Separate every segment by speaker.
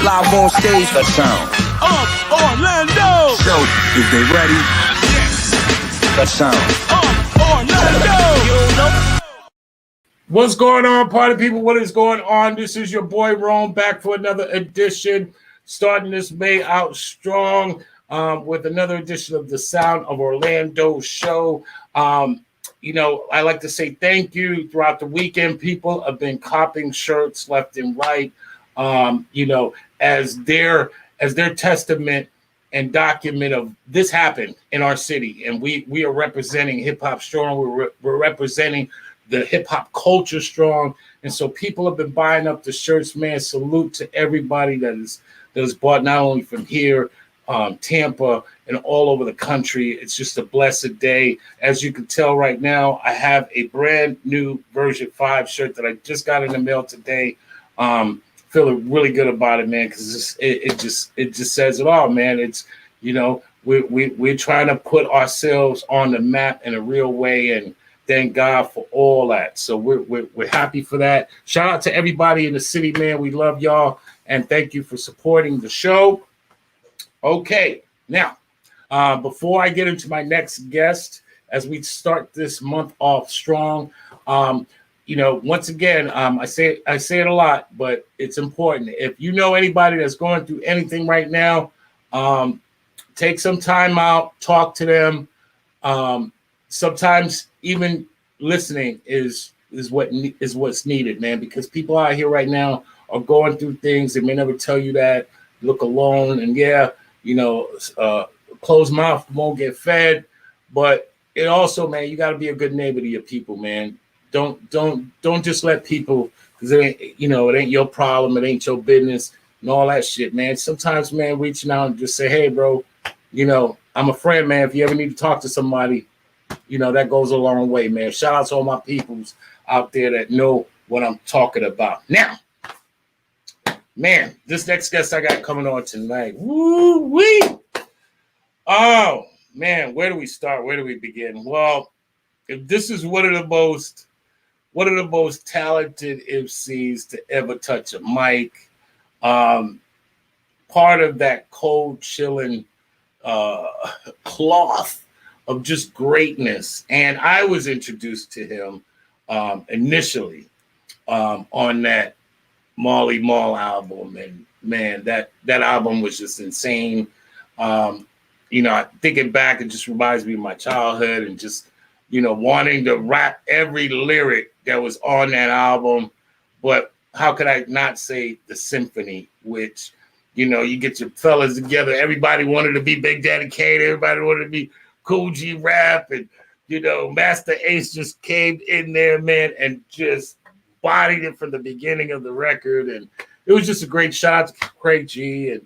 Speaker 1: Live on stage, the sound.
Speaker 2: Orlando.
Speaker 1: So, if they ready, the sound.
Speaker 2: Orlando.
Speaker 3: What's going on, party people? What is going on? This is your boy Rome back for another edition, starting this May out strong with another edition of the Sound of Orlando show. I like to say thank you throughout the weekend. People have been copping shirts left and right, as their testament and document of this happened in our city. And we are representing hip hop strong. We're representing the hip hop culture strong. And so people have been buying up the shirts, man. Salute to everybody that is bought not only from here, Tampa, and all over the country. It's just a blessed day. As you can tell right now, I have a brand new version 5 shirt that I just got in the mail today. Feeling really good about it, man, because it just says it all, man. It's, we're trying to put ourselves on the map in a real way, and thank God for all that. So we're happy for that. Shout out to everybody in the city, man. We love y'all, and thank you for supporting the show. Okay, now, before I get into my next guest, as we start this month off strong, once again, I say it a lot, but it's important. If you know anybody that's going through anything right now, take some time out, talk to them. Sometimes even listening is what's needed, man, because people out here right now are going through things. They may never tell you that. Look alone, and closed mouth won't get fed. But it also, man, you got to be a good neighbor to your people, man. Don't just let people, because it ain't your problem, it ain't your business, and all that shit, man. Sometimes, man, reaching out and just say, hey, bro, I'm a friend, man. If you ever need to talk to somebody, that goes a long way, man. Shout out to all my peoples out there that know what I'm talking about. Now, man, this next guest I got coming on tonight. Woo-wee! Oh, man, where do we start? Where do we begin? Well, if this is one of the most talented MCs to ever touch a mic, part of that cold, chilling cloth of just greatness. And I was introduced to him initially on that Marley Marl album. And man, that album was just insane. Thinking back, it just reminds me of my childhood and just, wanting to rap every lyric that was on that album. But how could I not say the symphony, which, you get your fellas together. Everybody wanted to be Big Daddy Kane. Everybody wanted to be Cool G Rap. And, Masta Ace just came in there, man, and just bodied it from the beginning of the record. And it was just a great shout out to Craig G. And,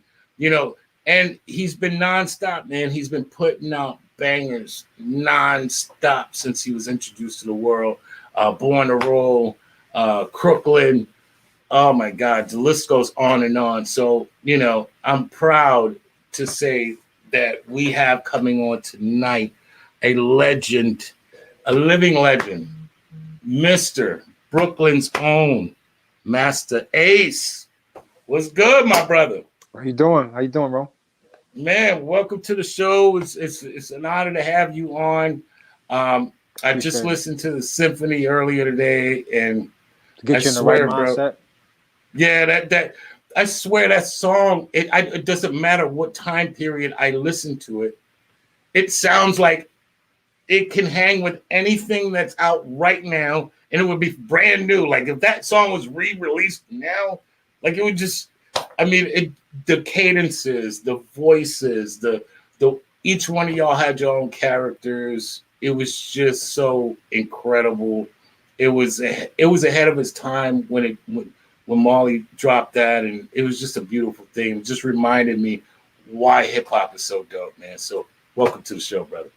Speaker 3: and he's been nonstop, man. He's been putting out bangers nonstop since he was introduced to the world. Born to Roll, Crooklyn. Oh my God, the list goes on and on. So, I'm proud to say that we have coming on tonight a legend, a living legend, Mr. Brooklyn's own Masta Ace. What's good, my brother?
Speaker 4: How you doing, bro?
Speaker 3: Man, welcome to the show. It's an honor to have you on. I just listened to the symphony earlier today, and
Speaker 4: to get you in the right mindset.
Speaker 3: Bro, yeah, that I swear that song. It doesn't matter what time period I listen to it. It sounds like it can hang with anything that's out right now, and it would be brand new. Like if that song was re-released now, like it would just. I mean, the cadences, the voices, the each one of y'all had your own characters. It was just so incredible. It was ahead of its time when Marley dropped that, and it was just a beautiful thing. It just reminded me why hip hop is so dope, man. So welcome to the show, brother.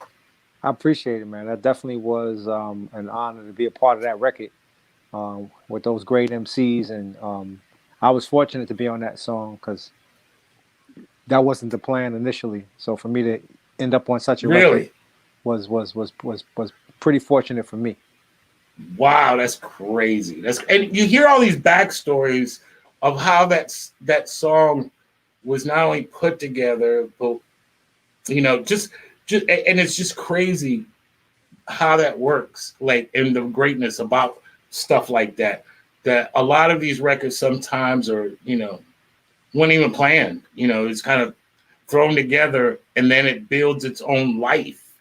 Speaker 4: I appreciate it, man. That definitely was an honor to be a part of that record with those great MCs, and I was fortunate to be on that song because that wasn't the plan initially. So for me to end up on such a record was pretty fortunate for me.
Speaker 3: Wow, that's crazy. And you hear all these backstories of how that song was not only put together, but just and it's just crazy how that works, like, and the greatness about stuff like that. That a lot of these records sometimes are, weren't even planned. It's kind of thrown together, and then it builds its own life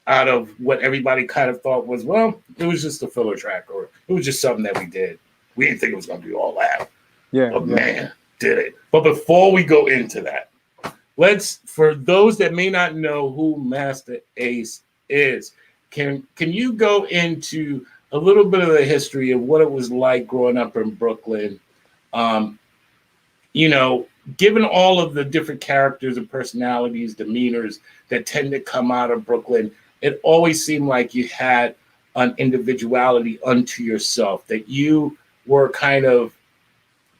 Speaker 3: out of what everybody kind of thought was, well, it was just a filler track, or it was just something that we did. We didn't think it was going to be all that.
Speaker 4: Yeah.
Speaker 3: But man, did it. But before we go into that, for those that may not know who Masta Ace is, can you go into a little bit of the history of what it was like growing up in Brooklyn? Given all of the different characters and personalities, demeanors that tend to come out of Brooklyn, it always seemed like you had an individuality unto yourself, that you were kind of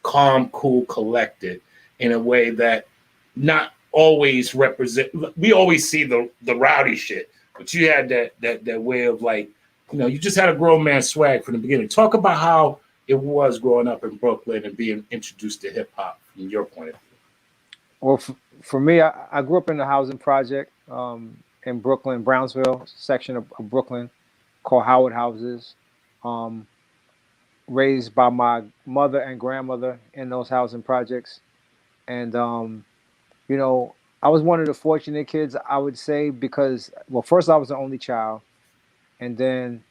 Speaker 3: calm, cool, collected in a way that not always represent. We always see the rowdy shit, but you had that way of, like, you just had a grown man swag from the beginning. Talk about how it was growing up in Brooklyn and being introduced to hip hop from your point of view.
Speaker 4: Well, for me, I grew up in the housing project in Brooklyn, Brownsville section of Brooklyn, called Howard Houses. Raised by my mother and grandmother in those housing projects, and I was one of the fortunate kids, I would say, because, well, first I was the only child, and then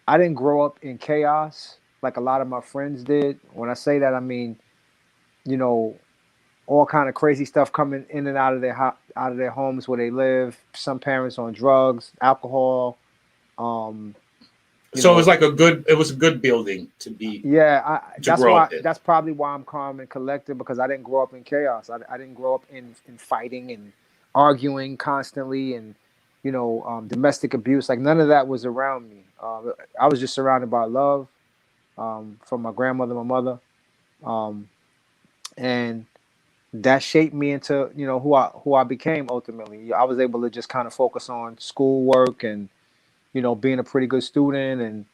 Speaker 4: I didn't grow up in chaos like a lot of my friends did. When I say that, I mean, all kind of crazy stuff coming in and out of their homes where they live. Some parents on drugs, alcohol.
Speaker 3: So it was like it was a good building to be.
Speaker 4: Yeah,
Speaker 3: grow
Speaker 4: that's probably why I'm calm and collected, because I didn't grow up in chaos. I didn't grow up in fighting and arguing constantly, and domestic abuse. Like, none of that was around me. I was just surrounded by love from my grandmother, my mother, and that shaped me into who I became ultimately. I was able to just kind of focus on schoolwork and being a pretty good student, and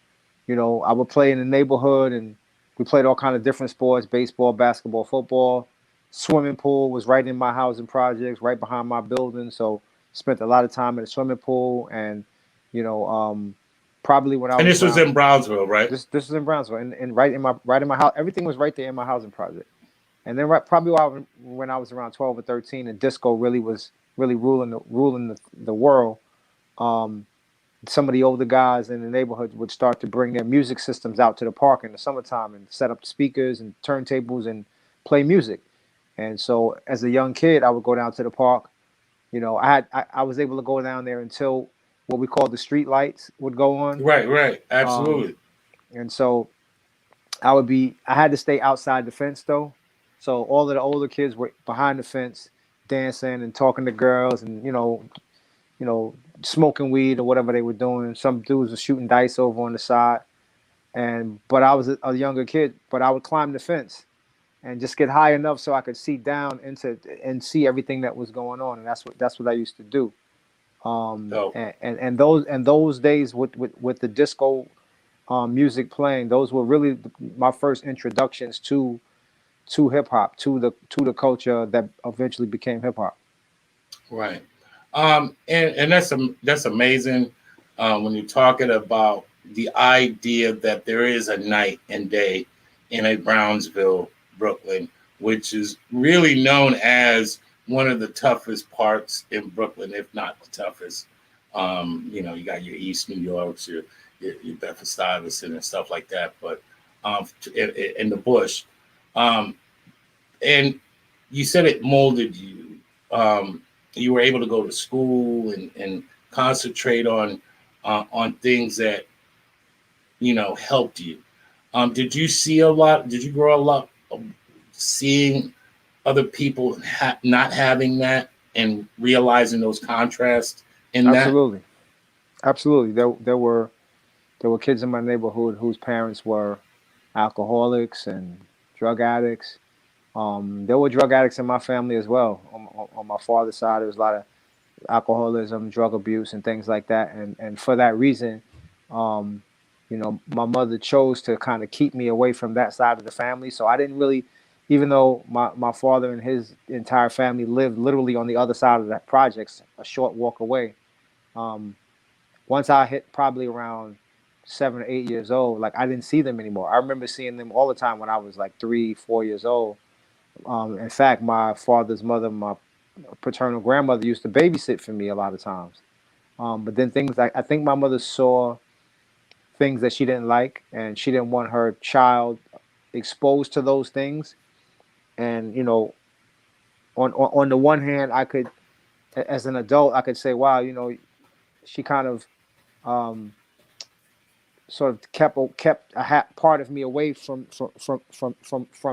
Speaker 4: I would play in the neighborhood, and we played all kind of different sports: baseball, basketball, football. Swimming pool was right in my housing projects, right behind my building, so spent a lot of time in the swimming pool. And probably when I was,
Speaker 3: and this was in Brownsville, right?
Speaker 4: This was in Brownsville, and right in my house. Everything was right there in my housing project. And then probably when I was around 12 or 13, and disco really was ruling the world. Some of the older guys in the neighborhood would start to bring their music systems out to the park in the summertime and set up speakers and turntables and play music. And so, as a young kid, I would go down to the park. I was able to go down there until what we call the street lights would go on.
Speaker 3: Right, absolutely.
Speaker 4: And so, I had to stay outside the fence though. So all of the older kids were behind the fence, dancing and talking to girls, and smoking weed or whatever they were doing. Some dudes were shooting dice over on the side, but I was a younger kid. But I would climb the fence and just get high enough so I could see down and see everything that was going on, and that's what I used to do. And those days with the disco music playing, those were really my first introductions to hip hop, to the culture that eventually became hip hop.
Speaker 3: Right. And that's amazing when you're talking about the idea that there is a night and day in a Brownsville, Brooklyn, which is really known as one of the toughest parts in Brooklyn, if not the toughest. You got your East New Yorks, your Bedford-Stuyvesant and stuff like that, but in the Bush. And you said it molded you. You were able to go to school and concentrate on things that helped you. Did you see a lot? Did you grow a lot seeing other people not having that and realizing those contrasts in
Speaker 4: that? Absolutely. There were kids in my neighborhood whose parents were alcoholics and drug addicts. There were drug addicts in my family as well. On my father's side, there was a lot of alcoholism, drug abuse, and things like that. And for that reason, my mother chose to kind of keep me away from that side of the family. So I didn't really even though my father and his entire family lived literally on the other side of that projects, a short walk away. Um, Once I hit probably around 7 or 8 years old, like I didn't see them anymore. I remember seeing them all the time when I was like 3, 4 years old. In fact, my father's mother, my paternal grandmother, used to babysit for me a lot of times. But then things like I think my mother saw things that she didn't like, and she didn't want her child exposed to those things. And on the one hand, I could, as an adult, I could say, wow, she kind of um, sort of kept part of me away from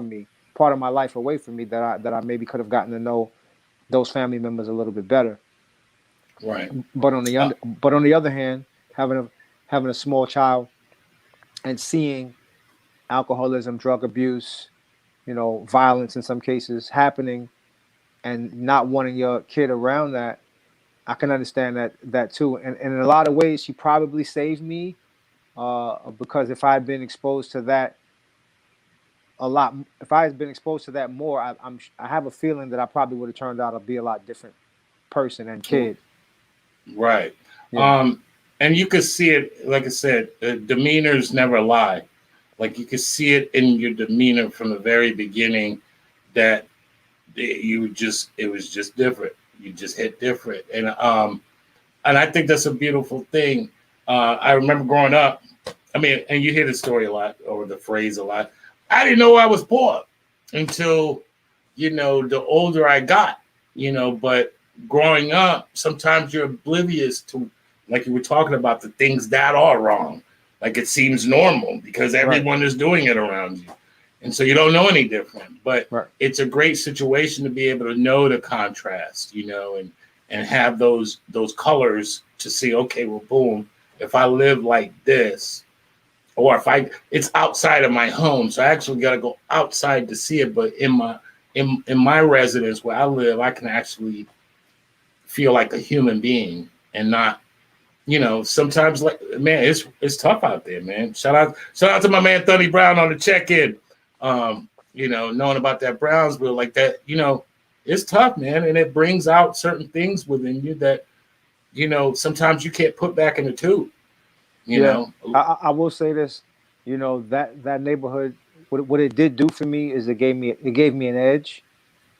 Speaker 4: me, part of my life away from me that I maybe could have gotten to know those family members a little bit better.
Speaker 3: Right.
Speaker 4: But on the other hand, having a small child and seeing alcoholism, drug abuse, violence in some cases happening, and not wanting your kid around that, I can understand that too. And in a lot of ways, she probably saved me, because if I had been exposed to that if I had been exposed to that more, I have a feeling that I probably would have turned out to be a lot different person and kid.
Speaker 3: Right.
Speaker 4: Yeah.
Speaker 3: And you could see it, like I said, demeanors never lie. Like you could see it in your demeanor from the very beginning that it was just different. You just hit different. And I think that's a beautiful thing. I remember growing up, I mean, and you hear the story a lot or the phrase a lot. I didn't know I was poor until, the older I got, but growing up, sometimes you're oblivious to, like you were talking about, the things that are wrong. Like it seems normal because everyone is doing it around you. And so you don't know any different. But it's a great situation to be able to know the contrast, and have those colors to see, okay, well, boom, if I live like this, or if it's outside of my home, so I actually got to go outside to see it. But in my residence where I live, I can actually feel like a human being and not, sometimes like, man, it's tough out there, man. Shout out to my man Thunny Brown on the check-in. Knowing about that Brownsville like that, it's tough, man, and it brings out certain things within you that, sometimes you can't put back in the tube.
Speaker 4: I will say this, that neighborhood, what it did do for me is it gave me an edge,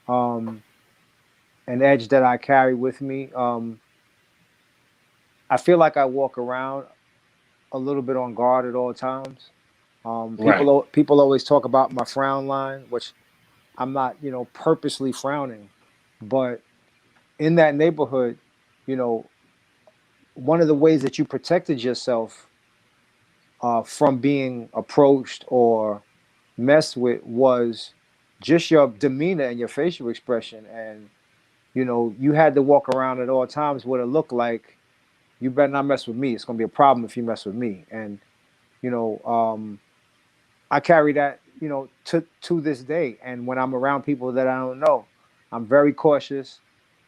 Speaker 4: an edge that I carry with me. I feel like I walk around a little bit on guard at all times. People always talk about my frown line, which I'm not, purposely frowning, but in that neighborhood, one of the ways that you protected yourself from being approached or messed with was just your demeanor and your facial expression. And, you had to walk around at all times with it looked like, you better not mess with me. It's going to be a problem if you mess with me. And, I carry that, to this day. And when I'm around people that I don't know, I'm very cautious.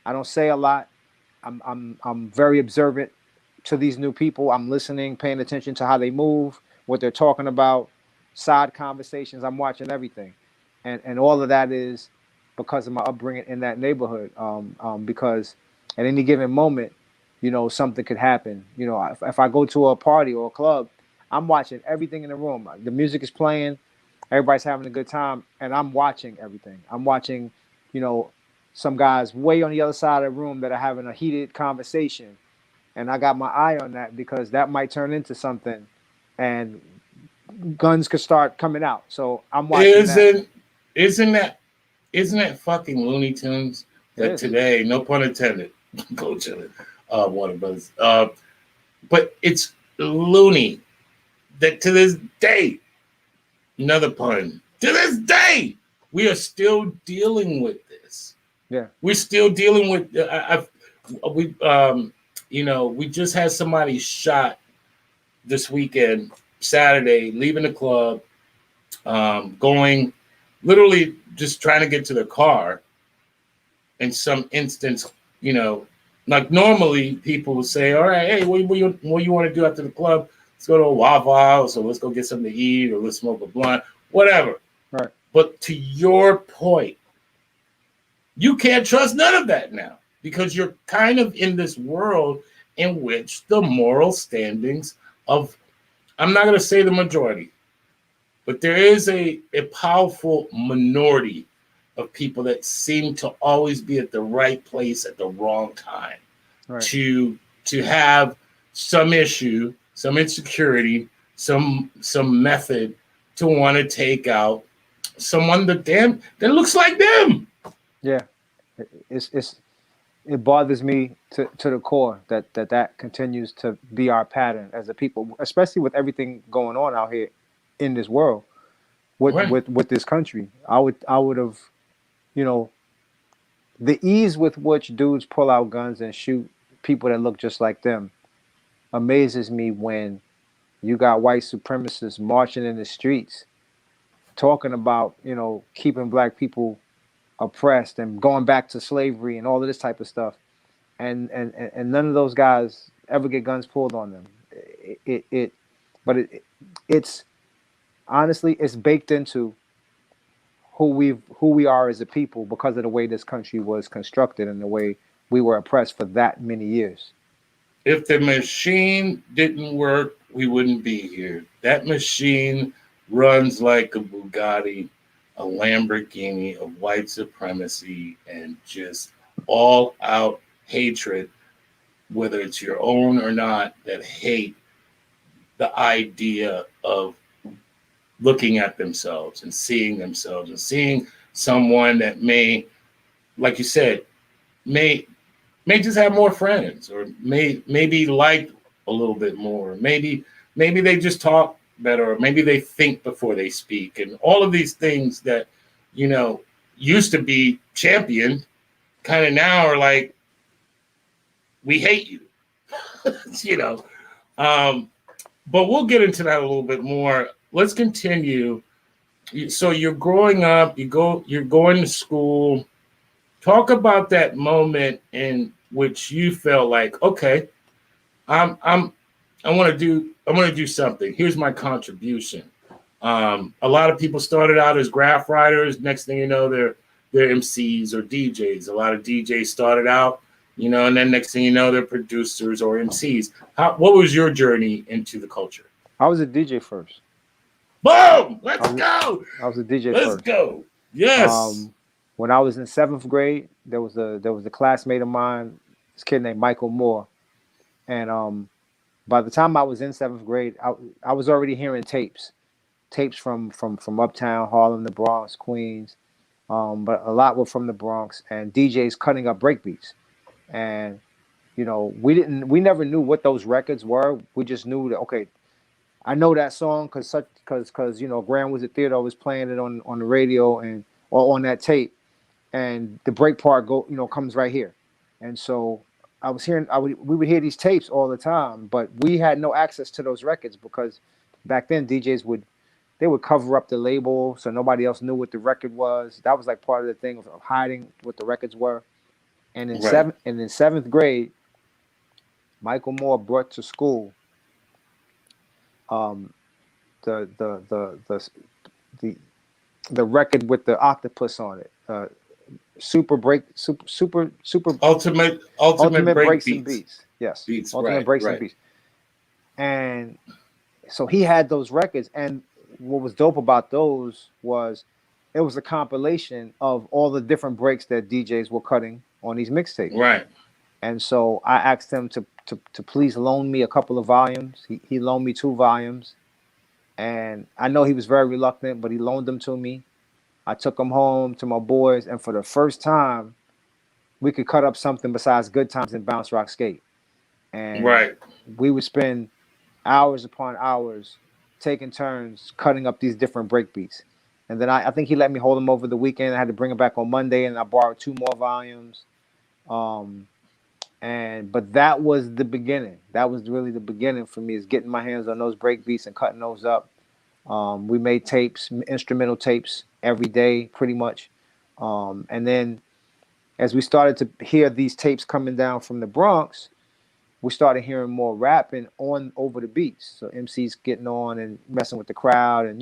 Speaker 4: I don't say a lot. I'm very observant to these new people. I'm listening, paying attention to how they move, what they're talking about, side conversations. I'm watching everything. And all of that is because of my upbringing in that neighborhood. Because at any given moment, something could happen. If I go to a party or a club, I'm watching everything in the room. The music is playing, everybody's having a good time, and I'm watching everything. I'm watching, some guys way on the other side of the room that are having a heated conversation, and I got my eye on that because that might turn into something, and guns could start coming out. So I'm watching that.
Speaker 3: Isn't that fucking Looney Tunes that today, no pun intended, go chillin', Warner Brothers, but it's loony that to this day, another pun, to this day, we are still dealing with this.
Speaker 4: Yeah,
Speaker 3: we're still dealing with. We just had somebody shot this weekend, Saturday, leaving the club, going, literally just trying to get to the car. In some instance, like normally people would say, "All right, hey, what you want to do after the club? Let's go to a Waffle House, or let's go get something to eat, or let's smoke a blunt, whatever."
Speaker 4: Right.
Speaker 3: But to your point, you can't trust none of that now because you're kind of in this world in which the moral standings of, I'm not going to say the majority, but there is a powerful minority of people that seem to always be at the right place at the wrong time,
Speaker 4: Right.
Speaker 3: to have some issue, some insecurity, some method to want to take out someone that looks like them.
Speaker 4: Yeah. It bothers me to the core that continues to be our pattern as a people, especially with everything going on out here in this world with
Speaker 3: Right.
Speaker 4: with this country. I would have, you know, the ease with which dudes pull out guns and shoot people that look just like them amazes me when you got white supremacists marching in the streets talking about, keeping black people oppressed and going back to slavery and all of this type of stuff. And none of those guys ever get guns pulled on them. It's honestly, it's baked into who we are as a people because of the way this country was constructed and the way we were oppressed for that many years.
Speaker 3: If the machine didn't work, we wouldn't be here. That machine runs like a Bugatti, a Lamborghini of white supremacy and just all out hatred, whether it's your own or not, that hate the idea of looking at themselves and seeing someone that may, like you said, may just have more friends or maybe like a little bit more. Maybe they just talk better, or maybe they think before they speak, and all of these things that used to be championed kind of now are like, we hate you. But we'll get into that a little bit more. Let's continue. So you're growing up, you're going to school. Talk about that moment in which you felt like, okay, I want to do something. Here's my contribution. A lot of people started out as graph writers. Next thing you know, they're MCs or DJs. A lot of DJs started out, and then next thing you know, they're producers or MCs. What was your journey into the culture?
Speaker 4: I was a DJ first.
Speaker 3: Boom! Let's go.
Speaker 4: I was a DJ
Speaker 3: first.
Speaker 4: Let's
Speaker 3: go. Yes.
Speaker 4: When I was in 7th grade, there was a classmate of mine, this kid named Michael Moore, and by the time I was in 7th grade, I was already hearing tapes from Uptown, Harlem, the Bronx, Queens, but a lot were from the Bronx, and DJs cutting up breakbeats, and we never knew what those records were. We just knew that, okay, I know that song because Grand Wizard Theodore was playing it on the radio or on that tape, and the break part comes right here, and so I was hearing we would hear these tapes all the time, but we had no access to those records because back then DJs would cover up the label so nobody else knew what the record was. That was like part of the thing of hiding what the records were. And in
Speaker 3: right.
Speaker 4: 7th grade, Michael Moore brought to school the record with the octopus on it. Super ultimate breaks and beats. Yes.
Speaker 3: Beats,
Speaker 4: ultimate
Speaker 3: right,
Speaker 4: breaks
Speaker 3: right.
Speaker 4: and beats. And so he had those records, and what was dope about those was it was a compilation of all the different breaks that DJs were cutting on these mixtapes.
Speaker 3: Right.
Speaker 4: And so I asked him to please loan me a couple of volumes. He loaned me 2 volumes. And I know he was very reluctant, but he loaned them to me. I took them home to my boys, and for the first time, we could cut up something besides Good Times and Bounce Rock Skate. And
Speaker 3: right.
Speaker 4: we would spend hours upon hours taking turns cutting up these different break beats. And then I think he let me hold them over the weekend. I had to bring them back on Monday, and I borrowed 2 more volumes. But that was the beginning. That was really the beginning for me, is getting my hands on those break beats and cutting those up. We made tapes, instrumental tapes every day, pretty much. And then as we started to hear these tapes coming down from the Bronx, we started hearing more rapping over the beats. So MCs getting on and messing with the crowd and,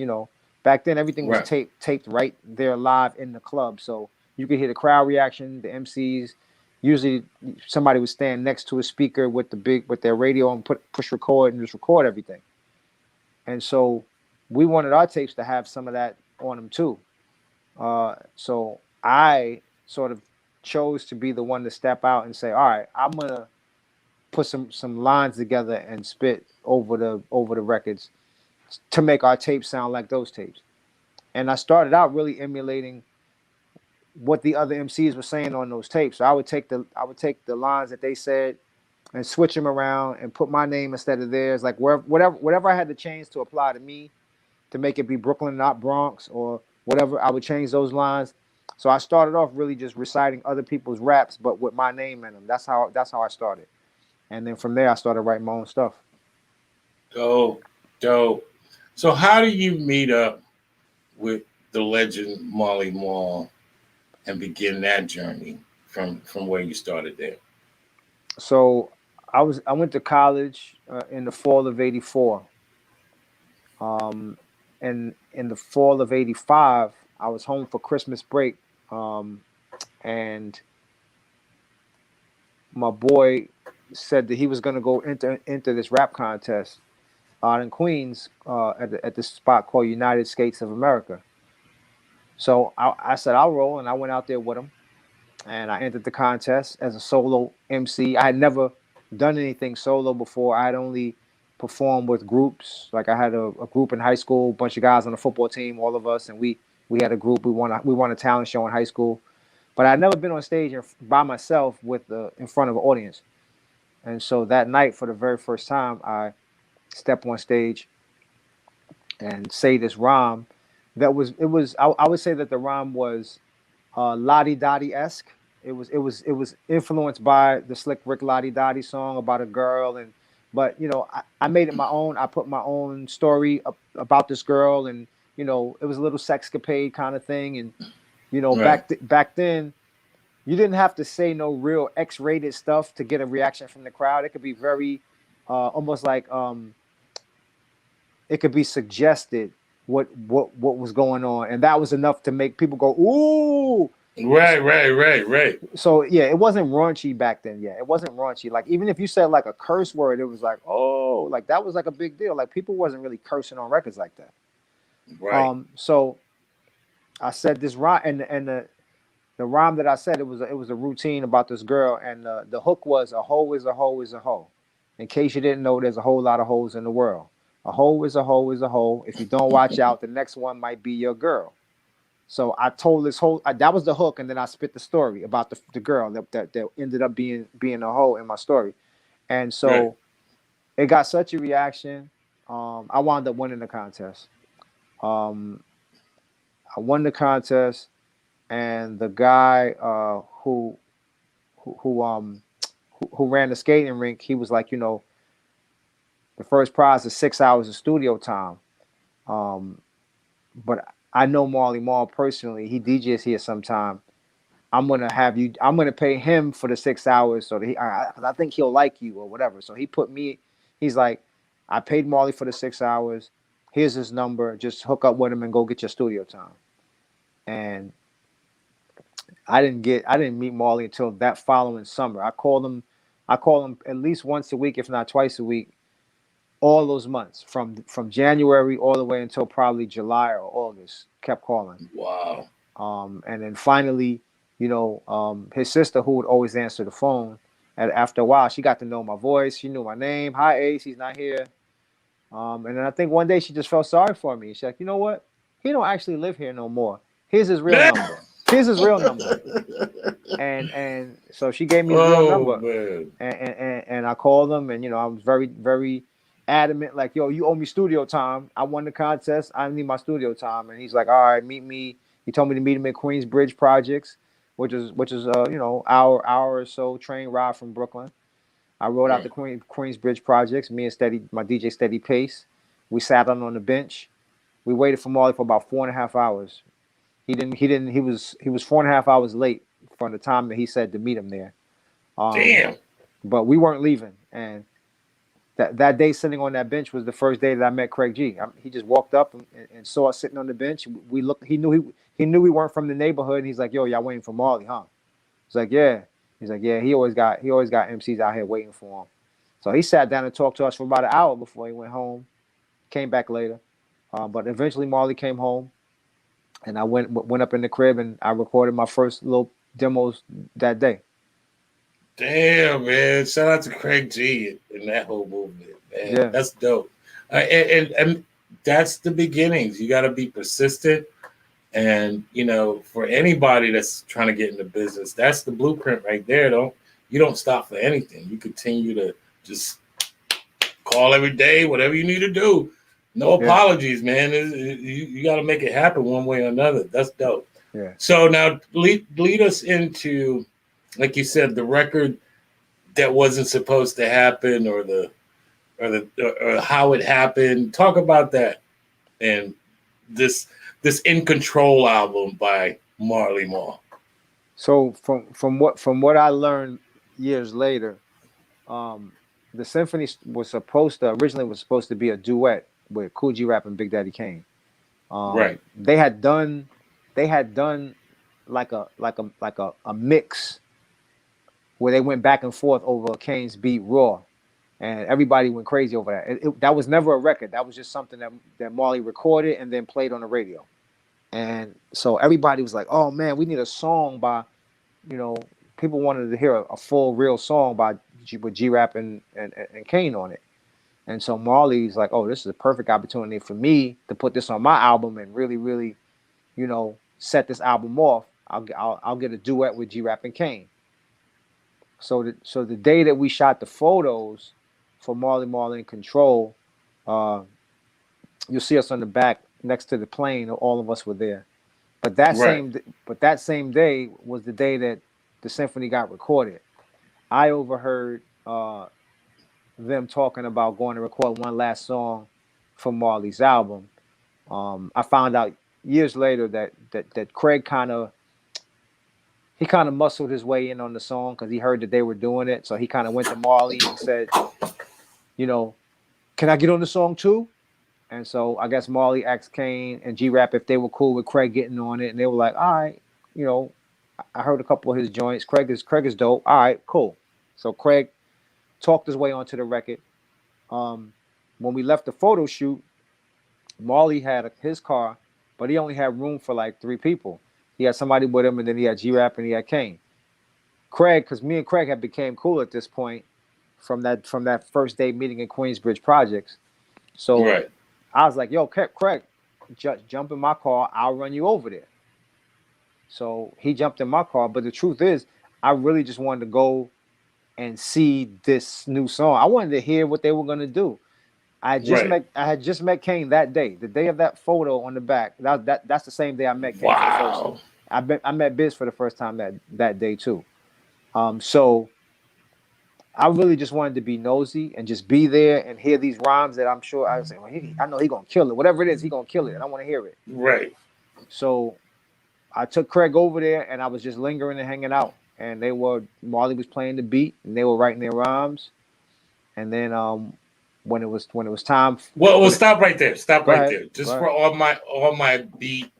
Speaker 4: Back then, everything was
Speaker 3: Right.
Speaker 4: taped right there live in the club, so you could hear the crowd reaction, the MCs. Usually, somebody would stand next to a speaker with their radio and push record and just record everything. And so, we wanted our tapes to have some of that on them too. So I sort of chose to be the one to step out and say, all right, I'm gonna put some lines together and spit over the records to make our tapes sound like those tapes. And I started out really emulating what the other MCs were saying on those tapes. So I would take the lines that they said and switch them around and put my name instead of theirs. Like whatever I had to change to apply to me to make it be Brooklyn, not Bronx, or whatever, I would change those lines. So I started off really just reciting other people's raps, but with my name in them. That's how I started. And then from there, I started writing my own stuff.
Speaker 3: Dope, dope. So how do you meet up with the legend Marley Marl and begin that journey from where you started there?
Speaker 4: So I went to college in the fall of '84. And in the fall of '85, I was home for Christmas break, and my boy said that he was going to go enter this rap contest out in Queens at this spot called United Skates of America. So I said I'll roll, and I went out there with him, and I entered the contest as a solo MC. I had never done anything solo before. I had only performed with groups. Like I had a group in high school, a bunch of guys on the football team, all of us, and we had a group. We won a talent show in high school, but I'd never been on stage by myself in front of an audience. And so that night, for the very first time, I stepped on stage and say this rhyme. I would say that the rhyme was Lottie Dottie esque. It was influenced by the Slick Rick Lottie Dottie song about a girl, but I made it my own. I put my own story about this girl, and it was a little sexcapade kind of thing. And
Speaker 3: Right.
Speaker 4: back then, you didn't have to say no real X-rated stuff to get a reaction from the crowd. It could be very almost like it could be suggested what was going on, and that was enough to make people go ooh.
Speaker 3: Right.
Speaker 4: So yeah, it wasn't raunchy back then. Yeah, it wasn't raunchy. Like even if you said like a curse word, it was like, oh, like that was like a big deal. Like people wasn't really cursing on records like that.
Speaker 3: Right.
Speaker 4: So I said this rhyme, and the rhyme that I said, it was a routine about this girl, and the hook was a hoe is a hoe is a hoe. In case you didn't know, there's a whole lot of hoes in the world. A hoe is a hoe is a hoe. If you don't watch out, the next one might be your girl. So I told this whole that was the hook, and then I spit the story about the girl that ended up being a hoe in my story, and so
Speaker 3: Right.
Speaker 4: it got such a reaction. I wound up winning the contest. Um, I won the contest, and the guy who ran the skating rink, he was like, the first prize is 6 hours of studio time. But I know Marley Marl personally. He DJs here sometime. I'm gonna pay him for the 6 hours so that I think he'll like you or whatever. So he's like, I paid Marley for the 6 hours. Here's his number. Just hook up with him and go get your studio time. And I didn't meet Marley until that following summer. I call him at least once a week, if not twice a week, all those months from January all the way until probably July or August. Kept calling.
Speaker 3: Wow.
Speaker 4: And then finally, his sister, who would always answer the phone, and after a while, she got to know my voice. She knew my name. Hi, Ace. He's not here. And then I think one day she just felt sorry for me. She's like, you know what? He don't actually live here no more. Here's his real number. Here's his real number. And so she gave me his real number.
Speaker 3: Man.
Speaker 4: And I called him, and I was very, very adamant, like, yo, you owe me studio time. I won the contest. I need my studio time. And he's like, all right, meet me. He told me to meet him at Queensbridge Projects, which is hour or so train ride from Brooklyn. I rode out the Queensbridge Projects. Me and my DJ Steady Pace. We sat on the bench. We waited for Marley for about 4.5 hours. He was 4.5 hours late from the time that he said to meet him there.
Speaker 3: Damn.
Speaker 4: But we weren't leaving, and that day sitting on that bench was the first day that I met Craig G. He just walked up and saw us sitting on the bench. We looked. He knew we weren't from the neighborhood. And he's like, "Yo, y'all waiting for Marley, huh?" He's like, "Yeah." He's like, "Yeah." He always got MCs out here waiting for him. So he sat down and talked to us for about an hour before he went home. Came back later, but eventually Marley came home, and I went up in the crib and I recorded my first little demos that day.
Speaker 3: Damn, man! Shout out to Craig G and that whole movement, man.
Speaker 4: Yeah.
Speaker 3: That's dope. And that's the beginnings. You got to be persistent, and for anybody that's trying to get into business, that's the blueprint right there. You don't stop for anything. You continue to just call every day, whatever you need to do. No apologies, man. You got to make it happen one way or another. That's dope.
Speaker 4: Yeah.
Speaker 3: So now lead us into, like you said, the record that wasn't supposed to happen, or how it happened. Talk about that and this In Control album by Marley Marl.
Speaker 4: So from what I learned years later, the symphony was originally supposed to be a duet with Kool G Rap and Big Daddy Kane.
Speaker 3: Right.
Speaker 4: They had done like a mix where they went back and forth over Kane's beat Raw, and everybody went crazy over that. That was never a record. That was just something that Marley recorded and then played on the radio. And so everybody was like, "Oh man, we need a song by," people wanted to hear a full real song with G-Rap and Kane on it. And so Marley's like, "Oh, this is a perfect opportunity for me to put this on my album and really, really, set this album off. I'll get a duet with G-Rap and Kane." So the day that we shot the photos for Marley Marl in Control, you'll see us on the back next to the plane. All of us were there. But that same day was the day that the symphony got recorded. I overheard them talking about going to record one last song for Marley's album. I found out years later that Craig kind of muscled his way in on the song because he heard that they were doing it. So he kind of went to Marley and said, "Can I get on the song too?" And so I guess Marley asked Kane and G-Rap if they were cool with Craig getting on it, and they were like, "All right, I heard a couple of his joints. Craig is dope. All right, cool." So Craig talked his way onto the record. When we left the photo shoot, Marley had his car, but he only had room for like 3 people. He had somebody with him, and then he had G-Rap and he had Kane. Craig, because me and Craig had became cool at this point from that first day meeting in Queensbridge Projects. So
Speaker 3: right.
Speaker 4: I was like, "Yo, Craig, just jump in my car. I'll run you over there." So he jumped in my car. But the truth is, I really just wanted to go and see this new song. I wanted to hear what they were going to do. I had just met Kane that day, the day of that photo on the back. That's the same day I met Kane.
Speaker 3: Wow.
Speaker 4: For the first. I met Biz for the first time that day too. So I really just wanted to be nosy and just be there and hear these rhymes that I'm sure I was saying, well, I know he's gonna kill it. Whatever it is, he's gonna kill it. And I want to hear it.
Speaker 3: Right.
Speaker 4: So I took Craig over there and I was just lingering and hanging out. And Marley was playing the beat and they were writing their rhymes. And then when it was time.
Speaker 3: Well, stop right there. Stop right
Speaker 4: ahead.
Speaker 3: there. Just for all my beat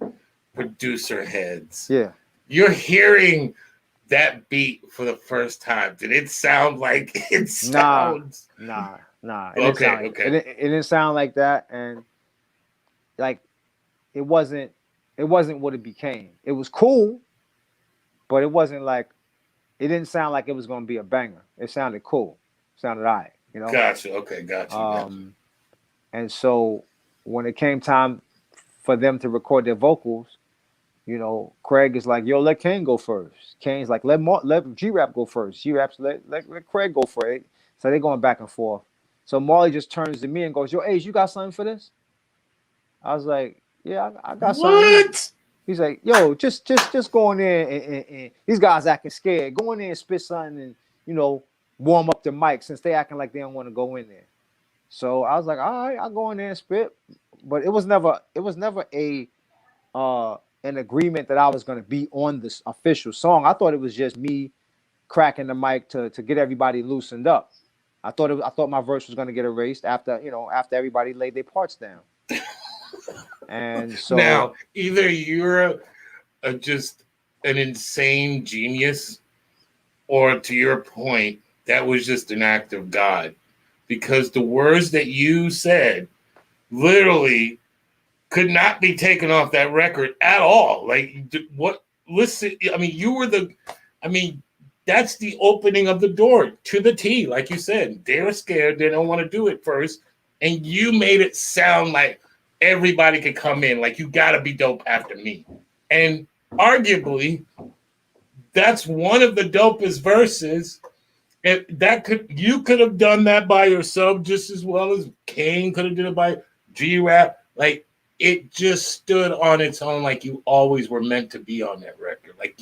Speaker 3: producer heads.
Speaker 4: Yeah.
Speaker 3: You're hearing that beat for the first time. Did it sound like it sounds?
Speaker 4: Nah.
Speaker 3: Okay.
Speaker 4: It didn't sound like that, and like it wasn't what it became. It was cool, but it wasn't like it didn't sound like it was going to be a banger. It sounded cool. It sounded all right,
Speaker 3: Gotcha. Okay, gotcha.
Speaker 4: And so when it came time for them to record their vocals, Craig is like, "Yo, let Kane go first." Kane's like, let G-Rap go first. G-Rap's let Craig go for it. So they're going back and forth. So Marley just turns to me and goes, "Yo, Ace, you got something for this?" I was like, "Yeah, I got something."
Speaker 3: What?
Speaker 4: He's like, "Yo, just go in there and these guys acting scared. Go in there and spit something and warm up the mic since they acting like they don't want to go in there." So I was like, "All right, I'll go in there and spit." But it was never an agreement that I was going to be on this official song. I thought it was just me cracking the mic to get everybody loosened up. I thought my verse was gonna get erased after everybody laid their parts down. And so
Speaker 3: Now, either you're just an insane genius, or to your point, that was just an act of God, because the words that you said literally could not be taken off that record at all. Like, what? Listen, I mean, that's the opening of the door to the T. Like you said, they were scared. They don't want to do it first. And you made it sound like everybody could come in. Like, you got to be dope after me. And arguably, that's one of the dopest verses. You could have done that by yourself just as well as Kane could have done it by G-Rap. Like, it just stood on its own, like you always were meant to be on that record. Like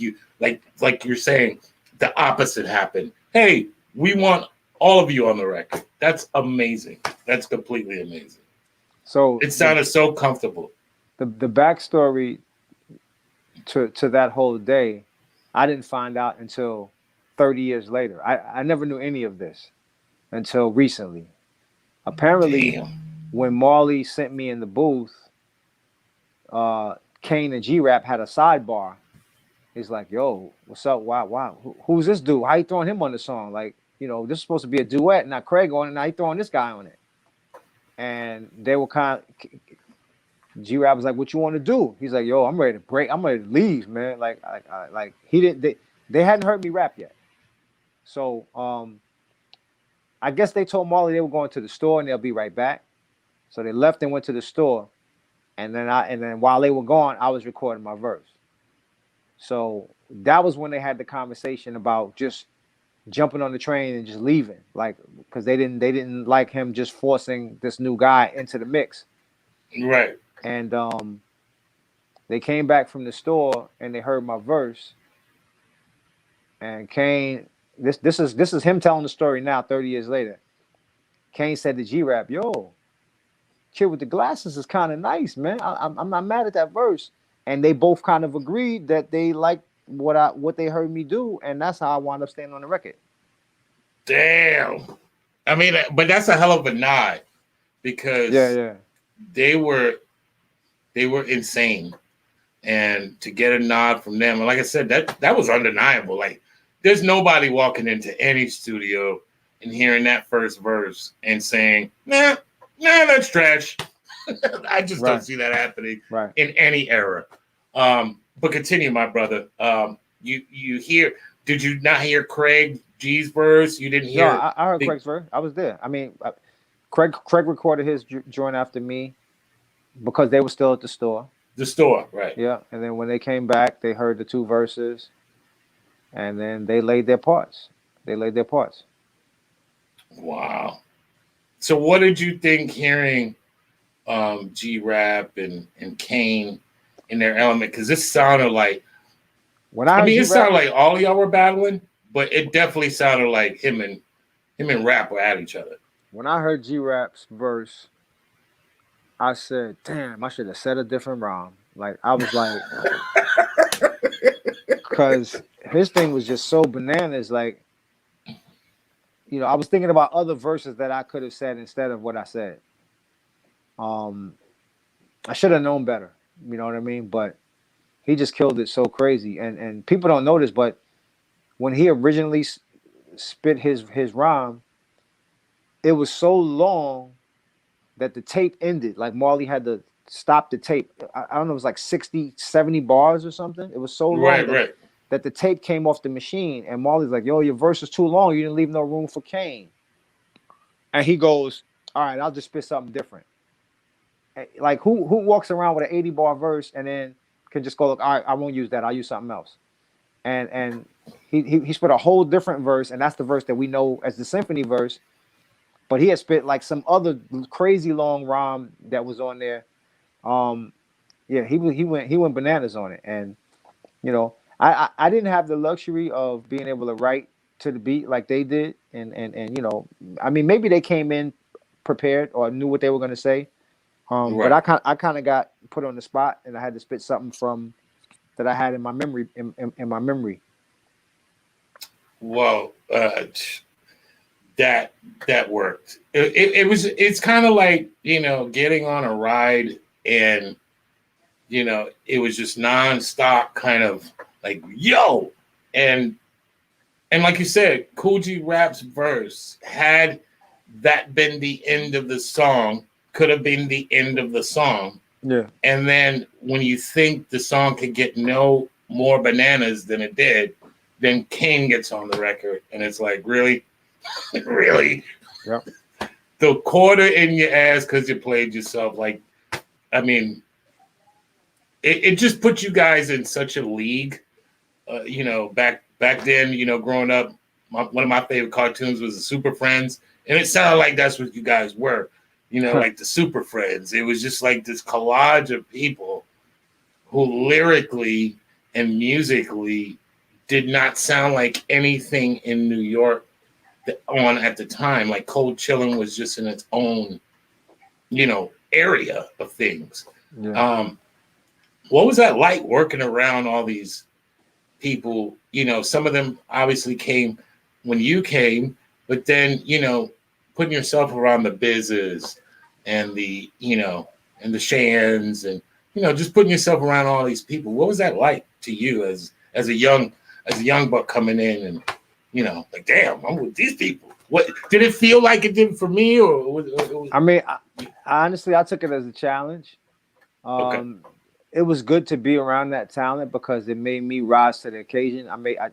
Speaker 3: you're saying, the opposite happened. Hey, we want all of you on the record. That's amazing. That's completely amazing.
Speaker 4: So
Speaker 3: it sounded so comfortable.
Speaker 4: The backstory to that whole day, I didn't find out until 30 years later. I never knew any of this until recently. Apparently, when Marley sent me in the booth, Kane and G-Rap had a sidebar. He's like, yo, what's up? Wow. Who's this dude? How you throwing him on the song? Like, this is supposed to be a duet, not Craig on it. Now you throwing this guy on it. And they were G-Rap was like, what you want to do? He's like, yo, I'm ready to break. I'm ready to leave, man. Like he didn't, they hadn't heard me rap yet. So, I guess they told Marley they were going to the store and they'll be right back. So they left and went to the store. And then while they were gone, I was recording my verse. So that was when they had the conversation about just jumping on the train and just leaving, like, because they didn't like him just forcing this new guy into the mix.
Speaker 3: Right.
Speaker 4: And they came back from the store and they heard my verse. And Kane, this is him telling the story now, 30 years later. Kane said to G-Rap, yo, kid with the glasses is kind of nice, man. I'm not mad at that verse. And they both kind of agreed that they liked what they heard me do, and that's how I wound up staying on the record.
Speaker 3: Damn. I mean, but that's a hell of a nod, because they were insane, and to get a nod from them, and like I said, that was undeniable. Like, there's nobody walking into any studio and hearing that first verse and saying, nah, that's trash. I just don't see that happening in any era. But continue, my brother. You hear? Did you not hear Craig G's verse? You didn't hear?
Speaker 4: No, I heard Craig's verse. I was there. I mean, Craig recorded his joint after me because they were still at the store.
Speaker 3: The store, right?
Speaker 4: Yeah, and then when they came back, they heard the two verses, and then they laid their parts.
Speaker 3: Wow. So, what did you think hearing G-Rap and Kane in their element? Because this sounded like, it sounded like all of y'all were battling, but it definitely sounded like him and Rap were at each other.
Speaker 4: When I heard G-Rap's verse, I said, damn, I should have said a different rhyme. Like, I was like, because his thing was just so bananas. Like, I was thinking about other verses that I could have said instead of what I said. I should have known better, you know what I mean? But he just killed it so crazy. And people don't know this, but when he originally spit his rhyme, it was so long that the tape ended. Like, Marley had to stop the tape. I don't know, it was like 60, 70 bars or something. It was so long that the tape came off the machine. And Marley's like, yo, your verse is too long. You didn't leave no room for Kane. And he goes, all right, I'll just spit something different. Like, who walks around with an 80-bar verse and then can just go, look, all right, I won't use that. I'll use something else. And he spit a whole different verse, and that's the verse that we know as the symphony verse. But he had spit like some other crazy long rhyme that was on there. He went bananas on it. And I didn't have the luxury of being able to write to the beat like they did. And I mean, maybe they came in prepared or knew what they were going to say. But I kind of got put on the spot, and I had to spit something from that I had in my memory. In my memory.
Speaker 3: Well, that worked. It's kind of like, getting on a ride and, it was just nonstop kind of like, yo. And like you said, Cool G Rap's verse, had that been the end of the song, could have been the end of the song.
Speaker 4: Yeah.
Speaker 3: And then when you think the song could get no more bananas than it did, then Kane gets on the record, and it's like, really? Really?
Speaker 4: Yep.
Speaker 3: The quarter in your ass because you played yourself. Like, I mean, it just put you guys in such a league. Back then, growing up, one of my favorite cartoons was the Super Friends, and it sounded like that's what you guys were. Like the Super Friends. It was just like this collage of people who lyrically and musically did not sound like anything in New York on at the time. Like Cold Chillin' was just in its own, area of things.
Speaker 4: Yeah.
Speaker 3: What was that like working around all these people? Some of them obviously came when you came, but then, putting yourself around the Bizzes and the, and the Shans and, just putting yourself around all these people. What was that like to you as a young buck coming in and, like, damn, I'm with these people. What did it feel like it did for me?
Speaker 4: I mean, honestly, I took it as a challenge.
Speaker 3: Okay.
Speaker 4: It was good to be around that talent because it made me rise to the occasion. I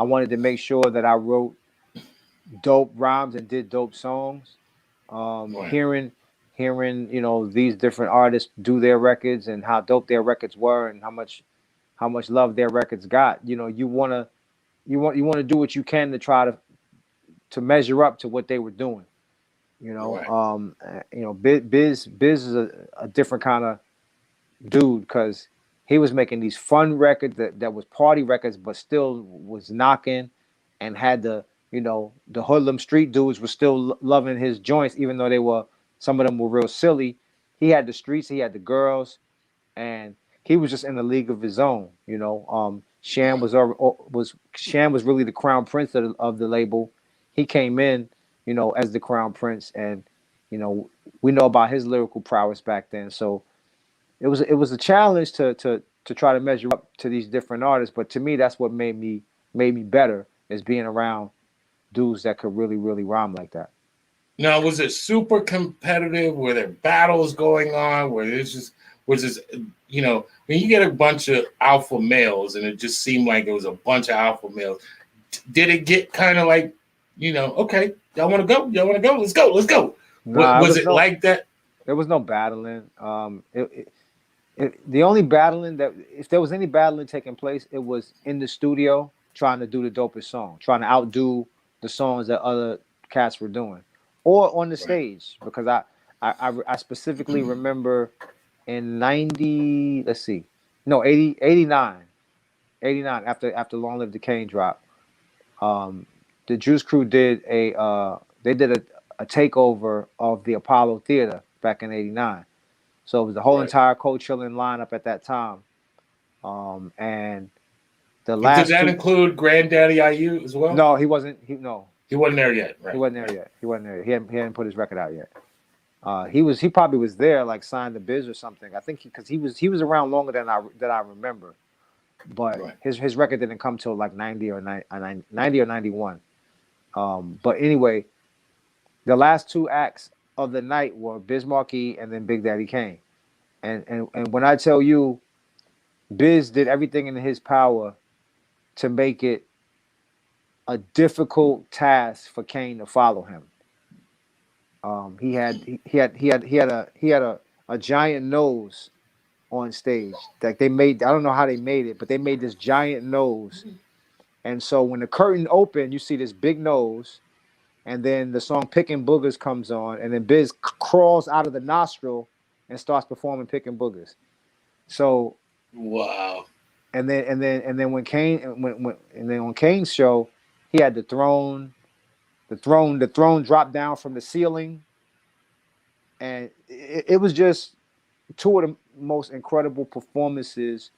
Speaker 4: wanted to make sure that I wrote dope rhymes and did dope songs.
Speaker 3: Right.
Speaker 4: Hearing, these different artists do their records and how dope their records were and how much love their records got. You want to do what you can to try to measure up to what they were doing.
Speaker 3: Right.
Speaker 4: Biz is a different kind of dude because he was making these fun records that was party records, but still was knocking and had the hoodlum street dudes were still loving his joints, even though some of them were real silly. He had the streets, he had the girls, and he was just in a league of his own. Shan was really the crown prince of the label. He came in, as the crown prince, and we know about his lyrical prowess back then. So it was a challenge to try to measure up to these different artists. But to me, that's what made me better, is being around dudes that could really, really rhyme like that.
Speaker 3: Now, was it super competitive? Were there battles going on? Was this, when you get a bunch of alpha males and it just seemed like it was a bunch of alpha males, did it get kind of like, okay, y'all want to go? Y'all want to go? Let's go. Let's go.
Speaker 4: Nah,
Speaker 3: was it like that?
Speaker 4: There was no battling. The only battling if there was any battling taking place, it was in the studio trying to do the dopest song, trying to outdo the songs that other cats were doing, or on the stage. Because I specifically remember in 89 after Long Live the Kane drop, the Juice Crew did a takeover of the Apollo Theater back in 89. So it was the whole entire Cold Chillin' lineup at that time. And the last
Speaker 3: did that include Granddaddy IU as well?
Speaker 4: No, he wasn't.
Speaker 3: He wasn't there yet. Right.
Speaker 4: He wasn't there yet. He wasn't there. He hadn't put his record out yet. He probably was there, like signed to Biz or something. I think because he was around longer than I remember. But his record didn't come till like 90 or 91. But anyway, the last two acts of the night were Biz Markie and then Big Daddy Kane. And when I tell you, Biz did everything in his power to make it a difficult task for Kane to follow him. He had a giant nose on stage. Like they made, I don't know how they made it, but they made this giant nose. And so when the curtain opened, you see this big nose, and then the song "Picking Boogers" comes on, and then Biz crawls out of the nostril and starts performing "Picking Boogers." So
Speaker 3: wow.
Speaker 4: And then when on Kane's show, he had the throne dropped down from the ceiling, and it was just two of the most incredible performances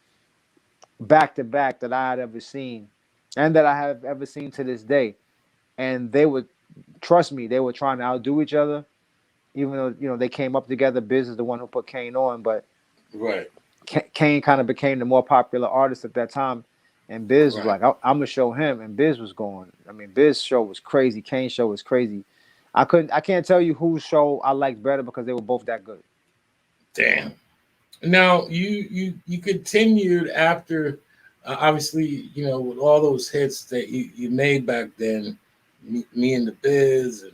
Speaker 4: back to back that I had ever seen, and that I have ever seen to this day. And they were trust me, they were trying to outdo each other. Even though they came up together. Biz is the one who put Kane on, but
Speaker 3: Right.
Speaker 4: Kane kind of became the more popular artist at that time. And Biz was
Speaker 3: Right.
Speaker 4: like, I'm gonna show him. And Biz was going. I mean, Biz show was crazy. Kane's show was crazy. I can't tell you whose show I liked better because they were both that good.
Speaker 3: Damn. Now you continued after, obviously, with all those hits that you made back then, me and the Biz,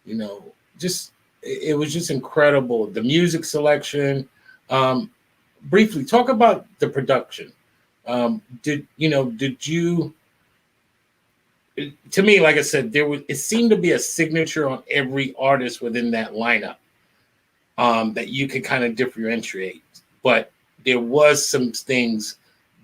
Speaker 3: and just it was just incredible. The music selection. Briefly talk about the production. Did you? To me, like I said, it seemed to be a signature on every artist within that lineup, that you could kind of differentiate. But there was some things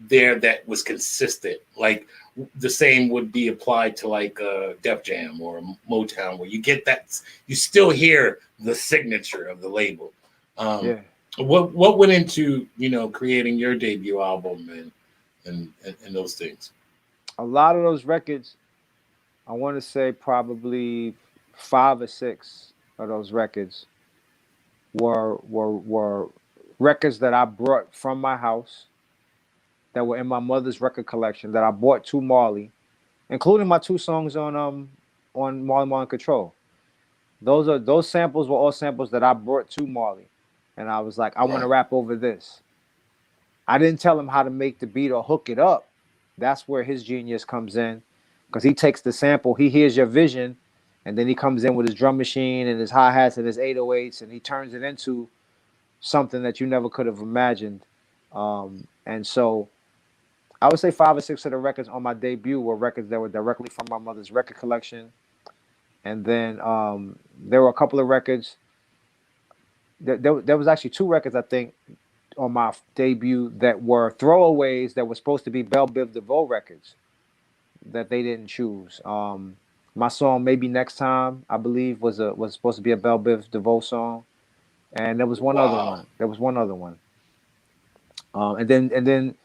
Speaker 3: there that was consistent. Like the same would be applied to like Def Jam or Motown, where you get that, you still hear the signature of the label.
Speaker 4: Yeah.
Speaker 3: What went into creating your debut album and those things?
Speaker 4: A lot of those records, I want to say probably 5 or 6 of those records were records that I brought from my house that were in my mother's record collection that I bought to Marley, including my 2 songs on Marley Control. Those samples were all samples that I brought to Marley, and I was like, I want to rap over this. I didn't tell him how to make the beat or hook it up. That's where his genius comes in, because he takes the sample, he hears your vision, and then he comes in with his drum machine and his hi-hats and his 808s, and he turns it into something that you never could have imagined. And so I would say 5 or 6 of the records on my debut were records that were directly from my mother's record collection. And then there were a couple of records. There was actually 2 records, I think, on my debut that were throwaways that were supposed to be Belle Biv DeVoe records that they didn't choose. My song "Maybe Next Time," I believe, was supposed to be a Belle Biv DeVoe song, and there was one other one. And then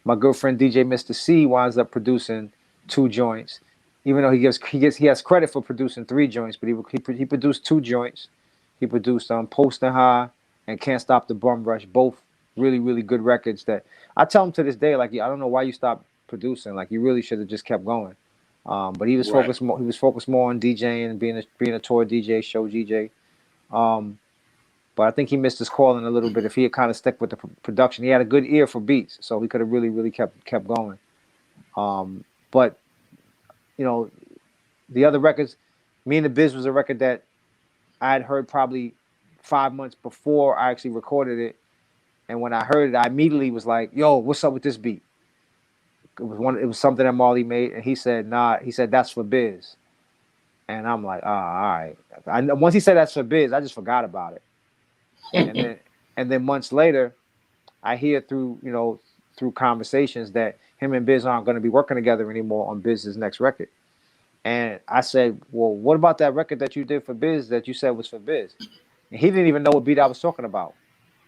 Speaker 4: my good friend DJ Mr. C winds up producing 2 joints, even though he has credit for producing 3 joints, but he produced 2 joints. He produced Postin' High and Can't Stop the Bum Rush, both really, really good records that I tell him to this day, like, I don't know why you stopped producing. Like, you really should have just kept going. But he was focused more. He was focused more on DJing and being a tour DJ, show DJ. But I think he missed his calling a little bit. If he had kind of stuck with the production, he had a good ear for beats, so he could have really, really kept going. But the other records, Me and the Biz was a record that I had heard probably 5 months before I actually recorded it. And when I heard it, I immediately was like, yo, what's up with this beat? It was something that Marley made, and he said, nah, he said, that's for Biz. And I'm like, all right. Once he said that's for Biz, I just forgot about it. And then months later, I hear through conversations that him and Biz aren't going to be working together anymore on Biz's next record. And I said, well, what about that record that you did for Biz that you said was for Biz? And he didn't even know what beat I was talking about.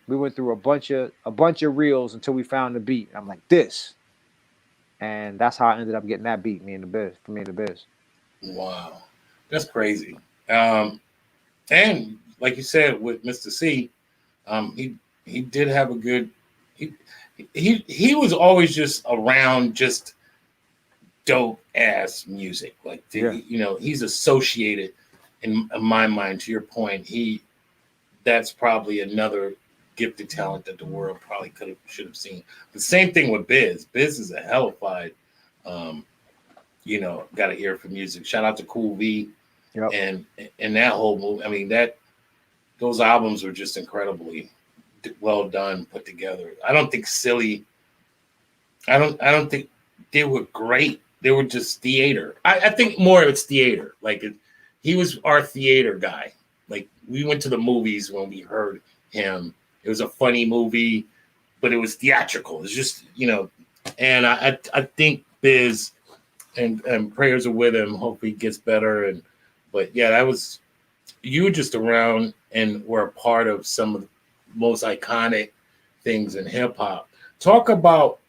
Speaker 4: We went through a bunch of reels until we found the beat. I'm like, this. And that's how I ended up getting that beat, Me and the Biz. Wow.
Speaker 3: That's crazy. And like you said, with Mr. C, he did have a good, he was always just around just dope ass music. Like, he's associated in my mind, to your point, that's probably another gifted talent that the world probably should have seen. The same thing with Biz. Biz is a hellified, got an ear for music. Shout out to Cool V. Yep. And that whole movie. I mean, those albums were just incredibly well done, put together. I don't think silly. I don't think they were great. They were just theater. I think more it's theater. Like, he was our theater guy. Like, we went to the movies when we heard him. It was a funny movie, but it was theatrical. It's just, and I think Biz and prayers are with him. Hope he gets better. But yeah, you were just around and were a part of some of the most iconic things in hip hop. Talk about,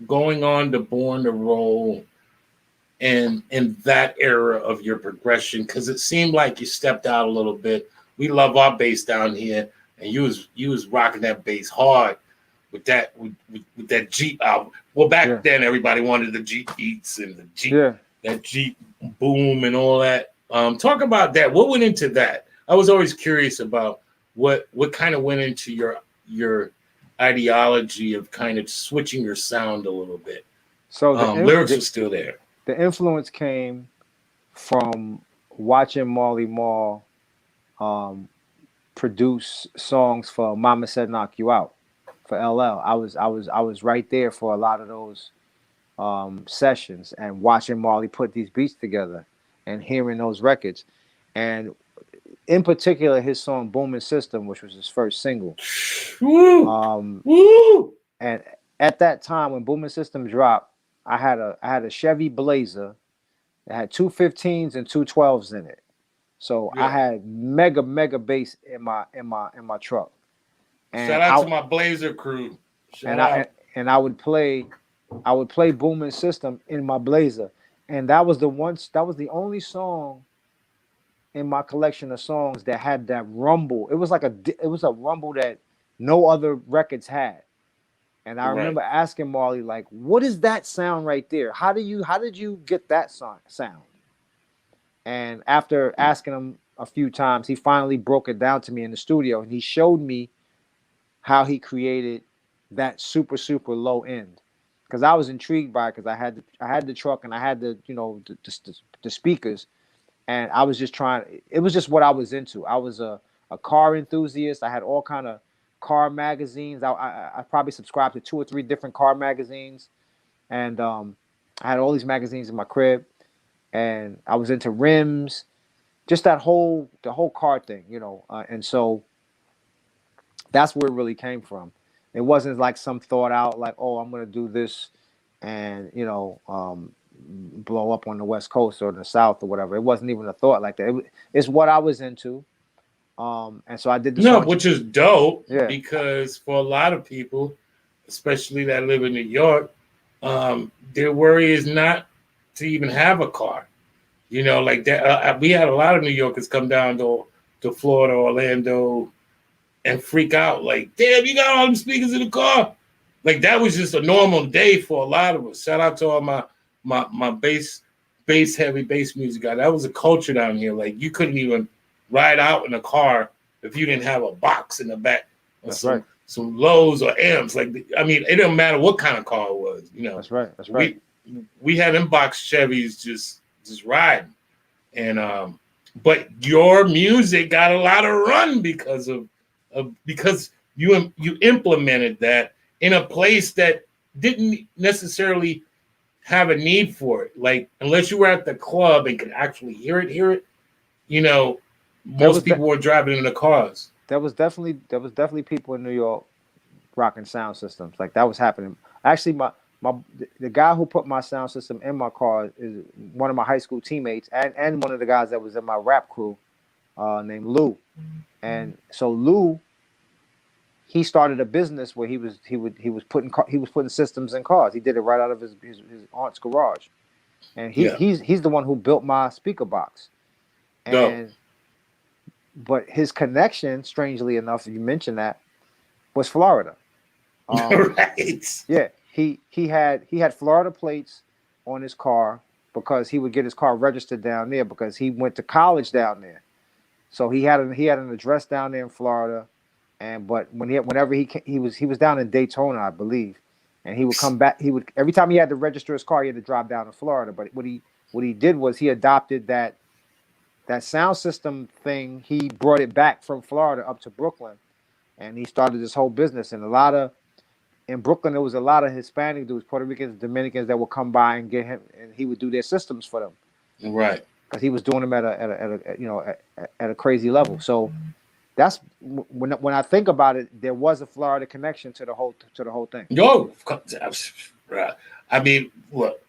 Speaker 3: going on to Born to Roll in that era of your progression? Because it seemed like you stepped out a little bit. We love our bass down here, and you was rocking that bass hard with that with that Jeep album. Well, back then everybody wanted the Jeep beats and the Jeep that Jeep boom and all that. Talk about that. What went into that? I was always curious about what kind of went into your ideology of kind of switching your sound a little bit.
Speaker 4: So
Speaker 3: lyrics are still there.
Speaker 4: The influence came from watching Marley Marl produce songs for Mama Said Knock You Out for LL. I was right there for a lot of those sessions and watching Marley put these beats together and hearing those records. And in particular, his song Booming System, which was his first single.
Speaker 3: Woo!
Speaker 4: And at that time when Booming System dropped, I had a Chevy Blazer that had 2 15s and 2 12s in it. So I had mega bass in my truck. And
Speaker 3: shout out to my Blazer crew.
Speaker 4: I would play Booming System in my Blazer. And that was the only song in my collection of songs that had that rumble. It was a rumble that no other records had. And I remember asking Marley, like, what is that sound right there? How did you get that sound? And after asking him a few times, he finally broke it down to me in the studio, and he showed me how he created that super low end. Because I was intrigued by it, because I had the truck and I had the speakers. And I was just it was just what I was into. I was a car enthusiast. I had all kind of car magazines. I probably subscribed to 2 or 3 different car magazines. And I had all these magazines in my crib. And I was into rims, just the whole car thing, and so that's where it really came from. It wasn't like some thought out, like, oh, I'm going to do this and, blow up on the West Coast or the South or whatever. It wasn't even a thought like that. It's what I was into. And so I did the song.
Speaker 3: Which is dope, because for a lot of people, especially that live in New York, their worry is not to even have a car. Like that. We had a lot of New Yorkers come down to Florida, Orlando, and freak out. Like, damn, you got all them speakers in the car. Like, that was just a normal day for a lot of us. Shout out to all my bass heavy bass music guy. That was a culture down here. Like, you couldn't even ride out in a car if you didn't have a box in the back. Some lows or amps. Like, I mean, it didn't matter what kind of car it was.
Speaker 4: That's right.
Speaker 3: We had them box Chevys just riding. And but your music got a lot of run because you implemented that in a place that didn't necessarily have a need for it. Like, unless you were at the club and could actually hear it, most people were driving in the cars.
Speaker 4: There was definitely people in New York rocking sound systems. Like, that was happening. Actually, the guy who put my sound system in my car is one of my high school teammates and one of the guys that was in my rap crew, named Lou. And so Lou, he started a business where he was putting systems in cars. He did it right out of his aunt's garage, and he's the one who built my speaker box. And but his connection, strangely enough, you mentioned that, was Florida.
Speaker 3: Right.
Speaker 4: Yeah. He had Florida plates on his car because he would get his car registered down there because he went to college down there. So he had an address down there in Florida, but whenever he was down in Daytona, I believe, and he would come back. He would, every time he had to register his car, he had to drive down to Florida. But what he did was he adopted that sound system thing. He brought it back from Florida up to Brooklyn, and he started this whole business. And in Brooklyn, there was a lot of Hispanic dudes, Puerto Ricans, Dominicans that would come by and get him, and he would do their systems for them.
Speaker 3: Right.
Speaker 4: Because he was doing them at a crazy level. So that's when I think about it, there was a Florida connection to the whole thing.
Speaker 3: Yo, I mean, look,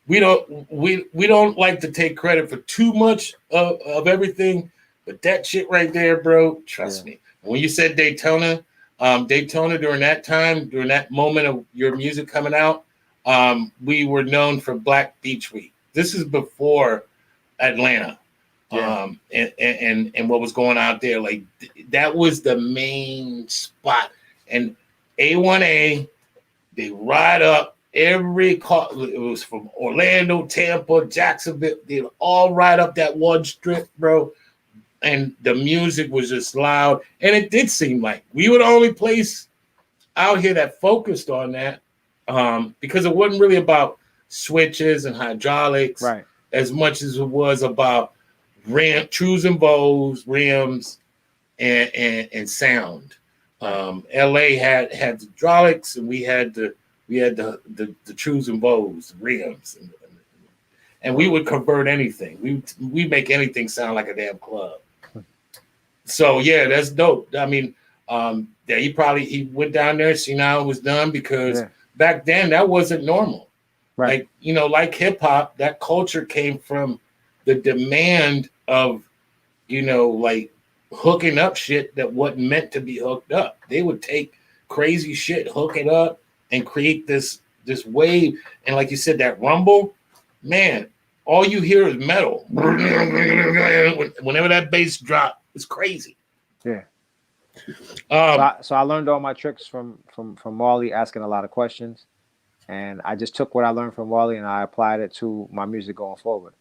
Speaker 3: we don't like to take credit for too much of everything, but that shit right there, bro, trust me. When you said Daytona during that moment of your music coming out, we were known for Black Beach Week. this is before Atlanta.
Speaker 4: Yeah.
Speaker 3: And what was going out there, like that was the main spot. And A1A, they ride up every car. It was from Orlando, Tampa, Jacksonville. They all ride up that one strip, bro. And the music was just loud. And it did seem like we were the only place out here that focused on that, because it wasn't really about switches and hydraulics,
Speaker 4: Right,
Speaker 3: as much as it was about trues and bows, rims, and sound. LA had hydraulics, and we had the trues and bows, rims, and we would convert anything. We make anything sound like a damn club. So yeah, that's dope. I mean, yeah, he went down there, seen how it was done, because back then that wasn't normal.
Speaker 4: right.
Speaker 3: Like, like hip hop, that culture came from the demand of, like hooking up shit that wasn't meant to be hooked up. They would take crazy shit, hook it up, and create this wave. And like you said, that rumble, man, all you hear is metal. Whenever that bass drop, it's crazy.
Speaker 4: Yeah. So I learned all my tricks from Marley, asking a lot of questions, and I just took what I learned from Marley and I applied it to my music going forward.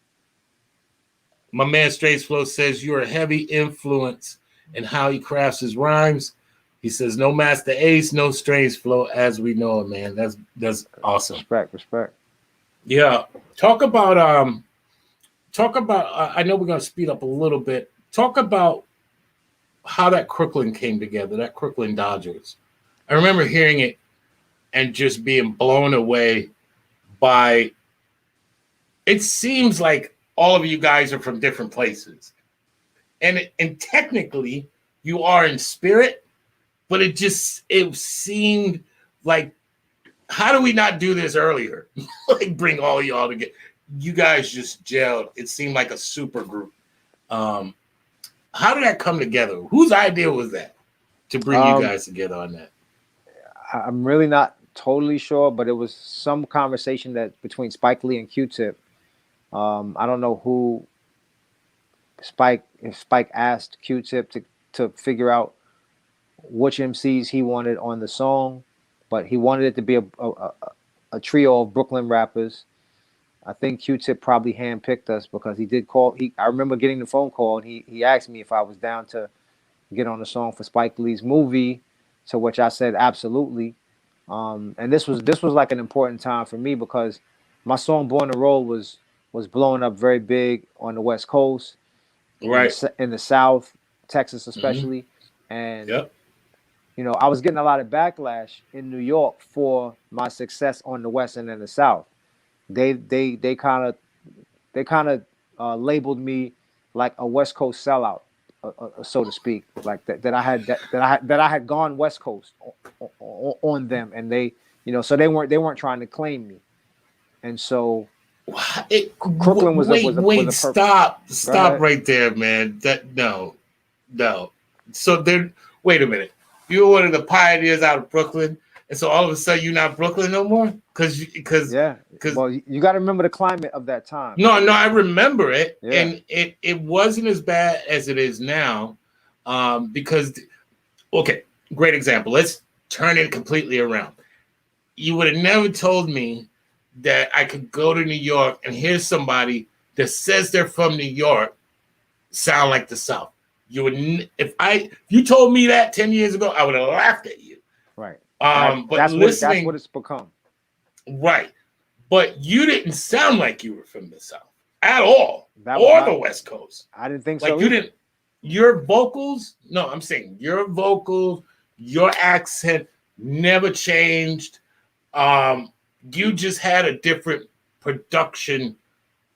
Speaker 3: My man Straight's Flow says you're a heavy influence in how he crafts his rhymes. He says no Masta Ace, no Straight's Flow as we know it, man. That's awesome.
Speaker 4: Respect.
Speaker 3: Yeah. Talk about I know we're gonna speed up a little bit. Talk about how that Crooklyn came together, that Crooklyn Dodgers. I remember hearing it and just being blown away by, it seems like all of you guys are from different places. And technically you are in spirit, but it seemed like, how do we not do this earlier? Like bring all of y'all together. You guys just gelled. It seemed like a super group. How did that come together? Whose idea was that to bring you guys together on that?
Speaker 4: I'm really not totally sure, but it was some conversation that between Spike Lee and Q-Tip. I don't know who if Spike asked Q-Tip to figure out which MCs he wanted on the song, but he wanted it to be a trio of Brooklyn rappers. I think Q-Tip probably handpicked us because he did call. I remember getting the phone call and he asked me if I was down to get on the song for Spike Lee's movie, to which I said absolutely. And this was like an important time for me because my song "Born to Roll" was blowing up very big on the West Coast,
Speaker 3: right,
Speaker 4: in the South, Texas especially, and I was getting a lot of backlash in New York for my success on the West and in the South. They kind of labeled me like a West Coast sellout, so to speak, like that I had gone West Coast on them, and they so they weren't trying to claim me, and so Crooklyn was a
Speaker 3: stop right there, man. No. So then, wait a minute. You were one of the pioneers out of Brooklyn, and so all of a sudden you're not Brooklyn no more? Because
Speaker 4: well, you got to remember the climate of that time.
Speaker 3: No, I remember it, and it wasn't as bad as it is now, because great example. Let's turn it completely around. You would have never told me that I could go to New York and hear somebody that says they're from New York sound like the South. If you told me that 10 years ago, I would have laughed at you.
Speaker 4: Right.
Speaker 3: But
Speaker 4: that's
Speaker 3: listening,
Speaker 4: what it's become.
Speaker 3: Right. But you didn't sound like you were from the South at all, or the West Coast.
Speaker 4: I didn't think
Speaker 3: like
Speaker 4: so.
Speaker 3: You didn't. Your vocals, no, I'm saying your vocals, your accent never changed. You just had a different production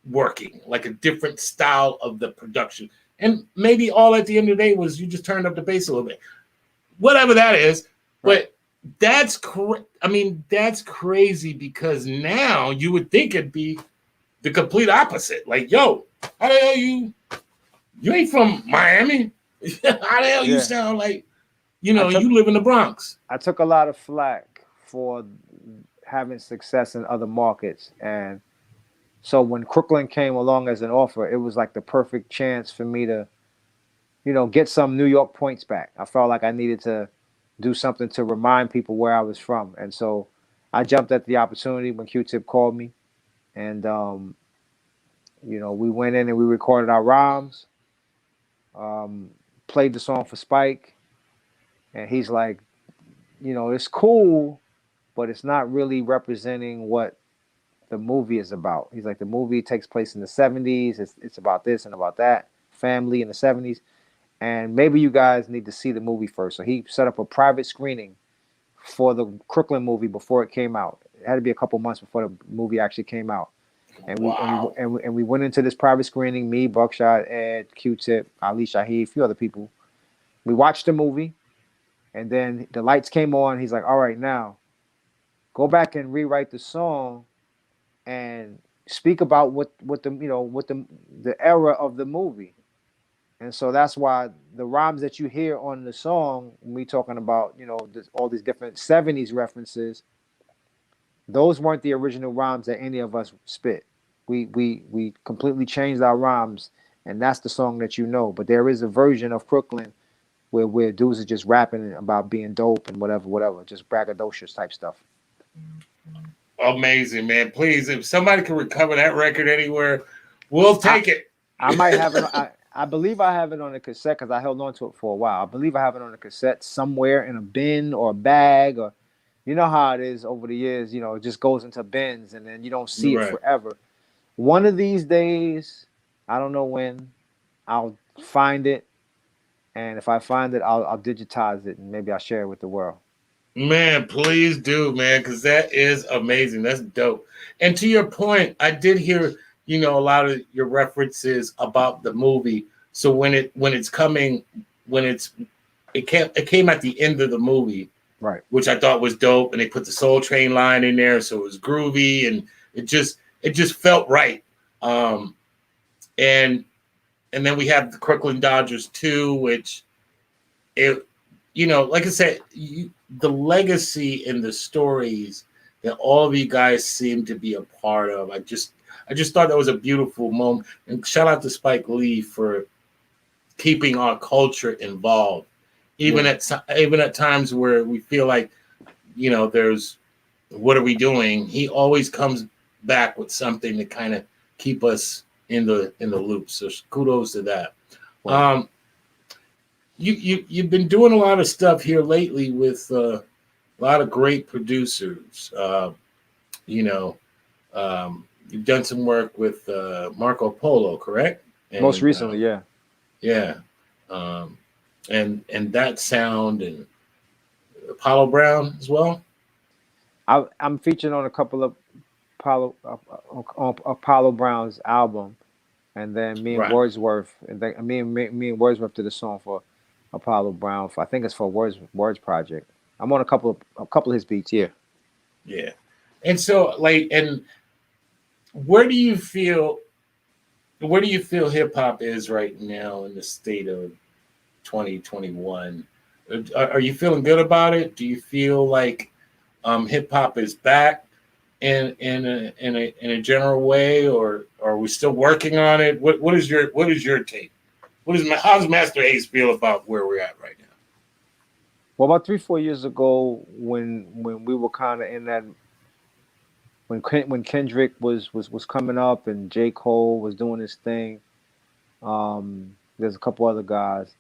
Speaker 3: working, like a different style of the production. And maybe all at the end of the day was you just turned up the bass a little bit. Whatever that is. Right. But that's crazy because now you would think it'd be the complete opposite. Like, yo, how the hell you ain't from Miami? How the hell you sound like, you live in the Bronx?
Speaker 4: I took a lot of flack for having success in other markets and So when Crooklyn came along as an offer, it was like the perfect chance for me to, get some New York points back. I felt like I needed to do something to remind people where I was from. And so I jumped at the opportunity when Q-Tip called me. And, we went in and we recorded our rhymes, played the song for Spike. And he's like, it's cool, but it's not really representing what the movie is about. He's like, the movie takes place in the 70s. It's about this and about that, family in the 70s. And maybe you guys need to see the movie first. So he set up a private screening for the Crooklyn movie before it came out. It had to be a couple months before the movie actually came out. And we went into this private screening, me, Buckshot, Ed, Q-Tip, Ali Shaheed, a few other people. We watched the movie, and then the lights came on. He's like, all right, now go back and rewrite the song and speak about what the era of the movie. And so that's why the rhymes that you hear on the song, we talking about, all these different 70s references, those weren't the original rhymes that any of us spit. We completely changed our rhymes, and that's the song that you know. But there is a version of Crooklyn where dudes are just rapping about being dope and whatever, just braggadocious type stuff.
Speaker 3: Amazing, man. Please, if somebody can recover that record anywhere, we'll take it.
Speaker 4: I might have it. I believe I have it on a cassette because I held on to it for a while. I believe I have it on a cassette somewhere in a bin or a bag, or you know how it is over the years. It just goes into bins and then you don't see it forever. One of these days, I don't know when, I'll find it, and if I find it, I'll digitize it and maybe I'll share it with the world.
Speaker 3: Man, please do, man, because that is amazing. That's dope. And to your point, I did hear, a lot of your references about the movie. So when it came at the end of the movie,
Speaker 4: right?
Speaker 3: Which I thought was dope, and they put the Soul Train line in there, so it was groovy and it just felt right. And then we have the Crooklyn Dodgers 2, which like I said, the legacy and the stories that all of you guys seem to be a part of. I just thought that was a beautiful moment. And shout out to Spike Lee for keeping our culture involved, even at times where we feel like, there's what are we doing? He always comes back with something to kind of keep us in the loop. So kudos to that. Wow. You've been doing a lot of stuff here lately with a lot of great producers. You've done some work with Marco Polo, correct? And,
Speaker 4: most recently, yeah.
Speaker 3: Yeah. And that sound and Apollo Brown as well.
Speaker 4: I'm featured on a couple of Apollo Brown's album, and then me and Wordsworth, and me and Wordsworth did a song for Apollo Brown. I think it's for Words Project. I'm on a couple of his beats here.
Speaker 3: Yeah, and so and where do you feel hip hop is right now in the state of 2021? Are you feeling good about it? Do you feel like hip hop is back in a general way, or are we still working on it? What is your take? How does Masta Ace feel about where we're at right now?
Speaker 4: Well, about 3-4 years ago, when we were kind of in that, when Kendrick was coming up and J. Cole was doing his thing, there's a couple other guys,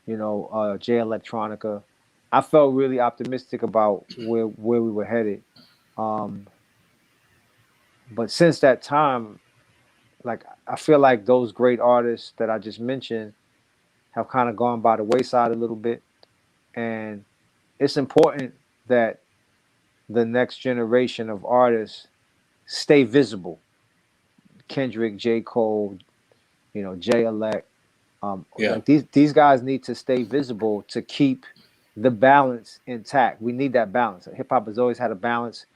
Speaker 4: Jay Electronica. I felt really optimistic about where we were headed. But since that time, like, I feel like those great artists that I just mentioned have kind of gone by the wayside a little bit. And it's important that the next generation of artists stay visible. Kendrick, J. Cole, Jay Elect. Like these guys need to stay visible to keep the balance intact. We need that balance. Hip hop has always had a balance.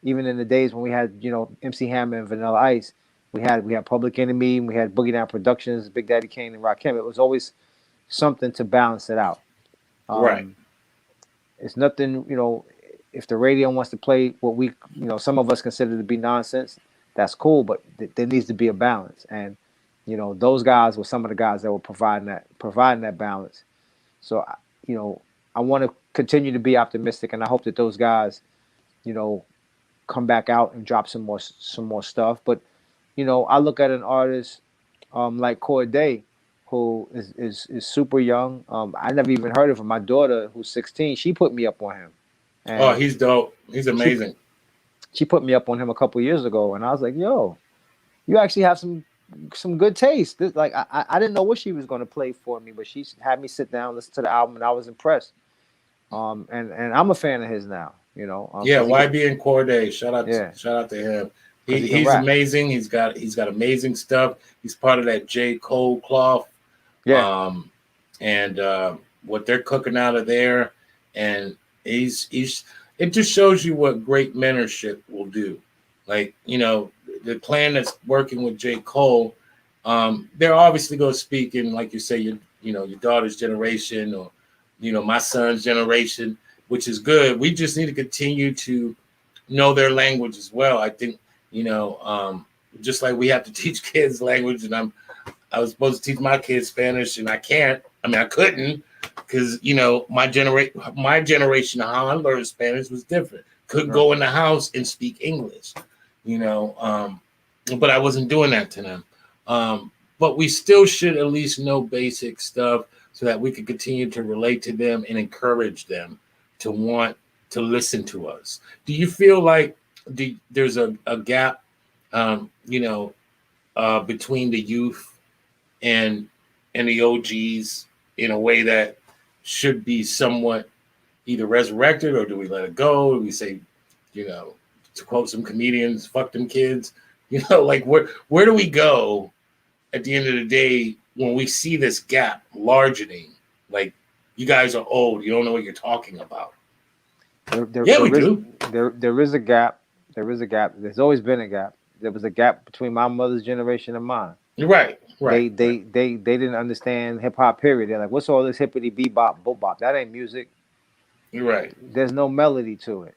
Speaker 4: Even in the days when we had, MC Hammer and Vanilla Ice, we had Public Enemy, we had Boogie Down Productions, Big Daddy Kane, and Rakim. It was always something to balance it out.
Speaker 3: Right.
Speaker 4: It's nothing, if the radio wants to play what we, some of us consider to be nonsense, that's cool, but there needs to be a balance. And those guys were some of the guys that were providing that balance. So you know, I want to continue to be optimistic, and I hope that those guys, you know, come back out and drop some more stuff. But I look at an artist like Corday, who is super young. I never even heard of him. My daughter, who's 16, she put me up on him,
Speaker 3: Oh,
Speaker 4: and
Speaker 3: he's dope. He's
Speaker 4: she
Speaker 3: amazing.
Speaker 4: she put me up on him a couple years ago, and I was like, "Yo, you actually have some good taste." Like I didn't know what she was going to play for me, but she had me sit down, listen to the album, and I was impressed. And I'm a fan of his now.
Speaker 3: Yeah,
Speaker 4: 'Cause
Speaker 3: YB and Corday.
Speaker 4: yeah,
Speaker 3: Shout out to him.
Speaker 4: because he can
Speaker 3: He's
Speaker 4: rap.
Speaker 3: amazing. He's got amazing stuff. He's part of that J. Cole cloth.
Speaker 4: Yeah,
Speaker 3: Um, and what they're cooking out of there, and he's it just shows you what great mentorship will do. Like, the plan that's working with J. Cole, they're obviously going to speak in, like you say, your daughter's generation, or my son's generation, which is good. We just need to continue to know their language as well. I think, just like we have to teach kids language, and I was supposed to teach my kids Spanish, and I can't. I mean, I couldn't, because my generation, how I learned Spanish was different. Couldn't
Speaker 4: right.
Speaker 3: go in the house and speak English, but I wasn't doing that to them. But we still should at least know basic stuff, so that we can continue to relate to them and encourage them to want to listen to us. Do you feel like there's a gap, between the youth and the OGs, in a way that should be somewhat either resurrected, or do we let it go? Do we say, to quote some comedians, "Fuck them kids"? Like, where do we go at the end of the day when we see this gap largening? Like, you guys are old, you don't know what you're talking about. Yeah, we do.
Speaker 4: There is a gap. There is a gap. There's always been a gap. There was a gap between my mother's generation and mine.
Speaker 3: Right.
Speaker 4: They didn't understand hip hop. Period. They're like, "What's all this hippity bebop, bop? That ain't music."
Speaker 3: You're right.
Speaker 4: There's no melody to it.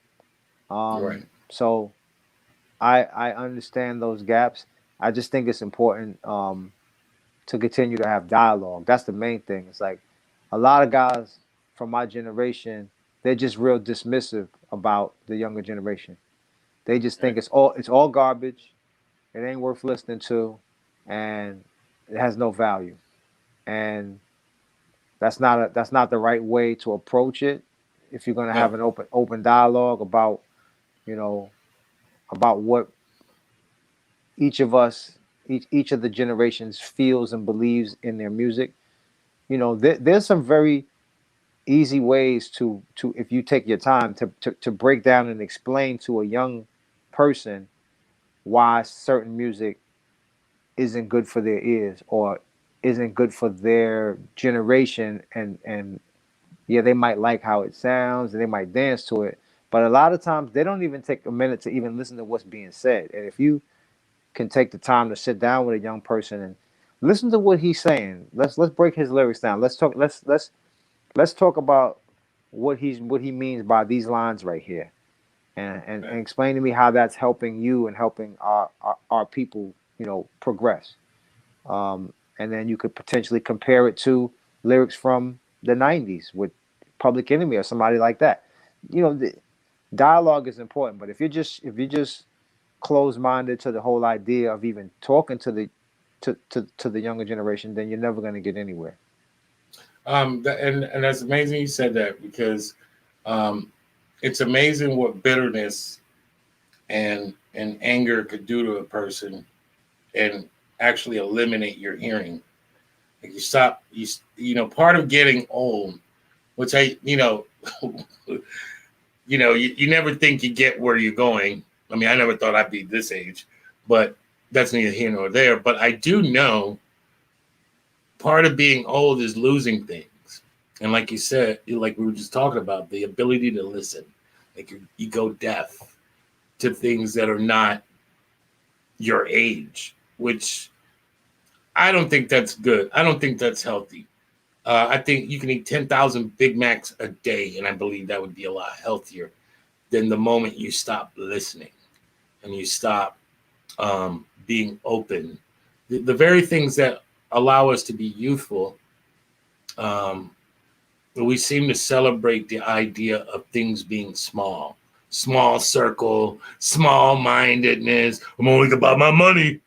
Speaker 3: Right.
Speaker 4: So I understand those gaps. I just think it's important to continue to have dialogue. That's the main thing. It's like a lot of guys from my generation, they're just real dismissive about the younger generation. They just think it's all garbage. It ain't worth listening to, and it has no value. And that's not the right way to approach it. If you're gonna have
Speaker 3: No.
Speaker 4: an open dialogue about you know about what each of us, each of the generations feels and believes in their music, there's some very easy ways to if you take your time to break down and explain to a young person why certain music isn't good for their ears, or isn't good for their generation. And yeah, they might like how it sounds and they might dance to it, but a lot of times they don't even take a minute to even listen to what's being said. And if you can take the time to sit down with a young person and listen to what he's saying, let's break his lyrics down. Let's talk about what he means by these lines right here, and explain to me how that's helping you and helping our people, progress. And then you could potentially compare it to lyrics from the '90s with Public Enemy or somebody like that. The dialogue is important, but if you're just closed-minded to the whole idea of even talking to the younger generation, then you're never going to get anywhere.
Speaker 3: And that's amazing you said that, because it's amazing what bitterness and anger could do to a person, and actually eliminate your hearing. Like, part of getting old, which you never think you get where you're going. I mean, I never thought I'd be this age, but that's neither here nor there. But I do know part of being old is losing things. And like you said, like we were just talking about, the ability to listen. Like, you go deaf to things that are not your age, which I don't think that's good. I don't think that's healthy. I think you can eat 10,000 Big Macs a day, and I believe that would be a lot healthier than the moment you stop listening and you stop being open, the very things that allow us to be youthful. We seem to celebrate the idea of things being small circle, small mindedness. I'm always about my money.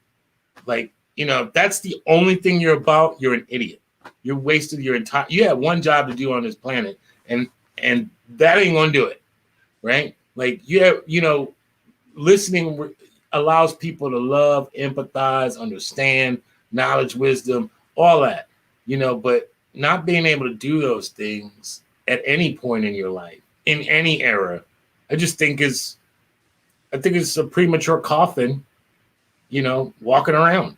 Speaker 3: Like, if that's the only thing you're about, you're an idiot. You're wasted your entire. You have one job to do on this planet, and that ain't gonna do it, right? Like listening allows people to love, empathize, understand, knowledge, wisdom, all that, but not being able to do those things at any point in your life, in any era, I think it's a premature coffin, walking around,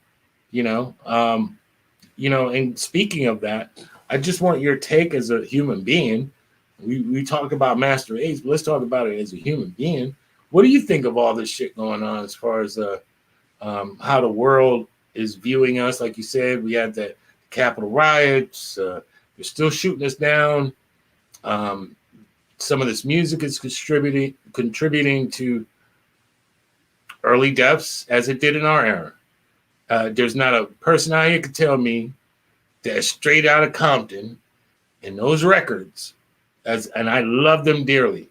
Speaker 3: and speaking of that, I just want your take as a human being. We talked about Masta Ace, but let's talk about it as a human being. What do you think of all this shit going on as far as how the world is viewing us? Like you said, we had the Capitol riots. They're still shooting us down. Some of this music is contributing to early deaths, as it did in our era. There's not a person out here can tell me that straight out of Compton and those records, and I love them dearly.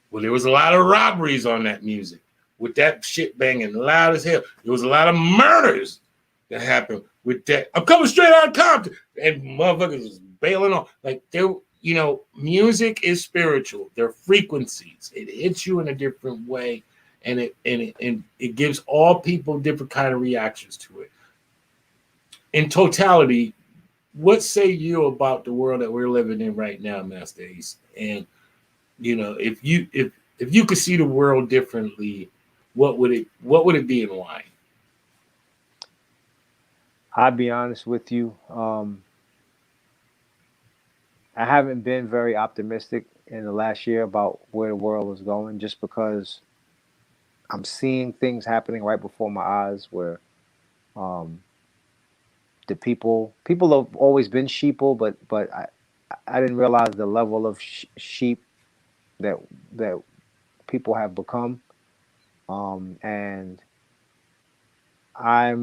Speaker 3: Well, there was a lot of robberies on that music with that shit banging loud as hell. There was a lot of murders that happened with that. I'm coming straight out of Compton, and motherfuckers was bailing off. Like, music is spiritual. They're frequencies. It hits you in a different way, and it gives all people different kind of reactions to it. In totality, what say you about the world that we're living in right now, Masta Ace? And if you could see the world differently, what would it be and why?
Speaker 4: I'll be honest with you. I haven't been very optimistic in the last year about where the world is going, just because I'm seeing things happening right before my eyes where the people have always been sheeple, but I didn't realize the level of sheep that people have become, and I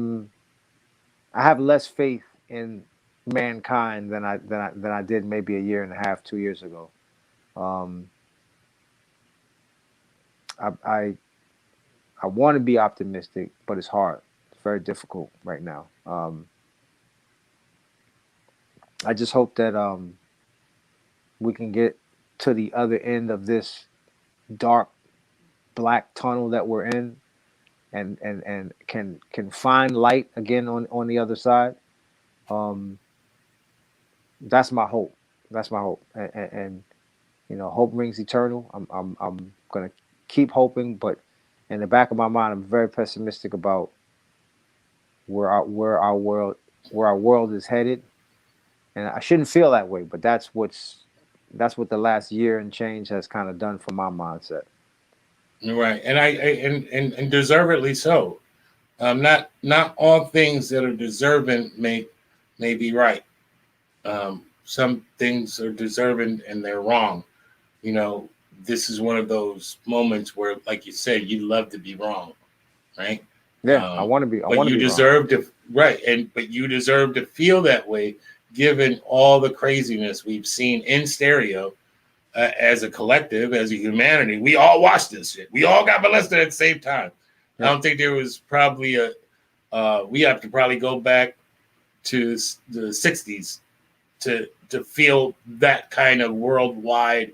Speaker 4: have less faith in mankind than I did maybe a year and a half, 2 years ago. I want to be optimistic, but it's hard. It's very difficult right now. I just hope that we can get to the other end of this dark black tunnel that we're in, and can find light again on the other side. That's my hope. That's my hope. And hope rings eternal. I'm gonna keep hoping, but in the back of my mind, I'm very pessimistic about where our world is headed. And I shouldn't feel that way, but that's what the last year and change has kind of done for my mindset.
Speaker 3: Right, and and deservedly so. Not all things that are deserving may be right. Some things are deserving and they're wrong. This is one of those moments where, like you said, you love to be wrong, right?
Speaker 4: Yeah, I want to be.
Speaker 3: But you deserve to, right? But you deserve to feel that way, given all the craziness we've seen in stereo. As a collective, as a humanity, we all watched this shit. We all got molested at the same time. Yeah. I don't think there was probably we have to probably go back to the 60s to feel that kind of worldwide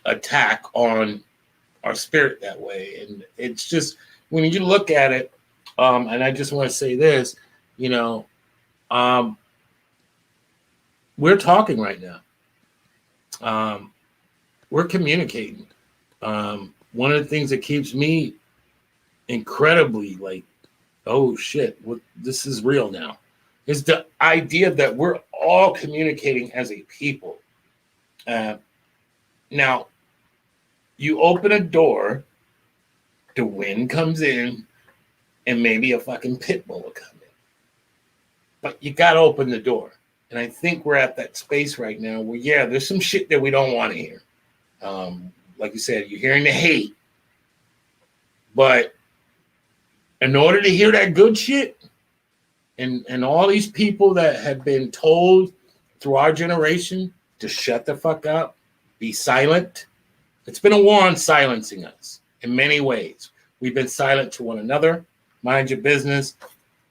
Speaker 3: attack on our spirit that way. And it's just, when you look at it, and I just want to say this, we're talking right now. We're communicating. One of the things that keeps me incredibly like, oh shit, this is real now, is the idea that we're all communicating as a people. Now, you open a door, the wind comes in, and maybe a fucking pit bull will come in. But you got to open the door. And I think we're at that space right now where, yeah, there's some shit that we don't want to hear. Like you said, you're hearing the hate. But in order to hear that good shit, and all these people that have been told through our generation to shut the fuck up, be silent. It's been a war on silencing us in many ways. We've been silent to one another. Mind your business.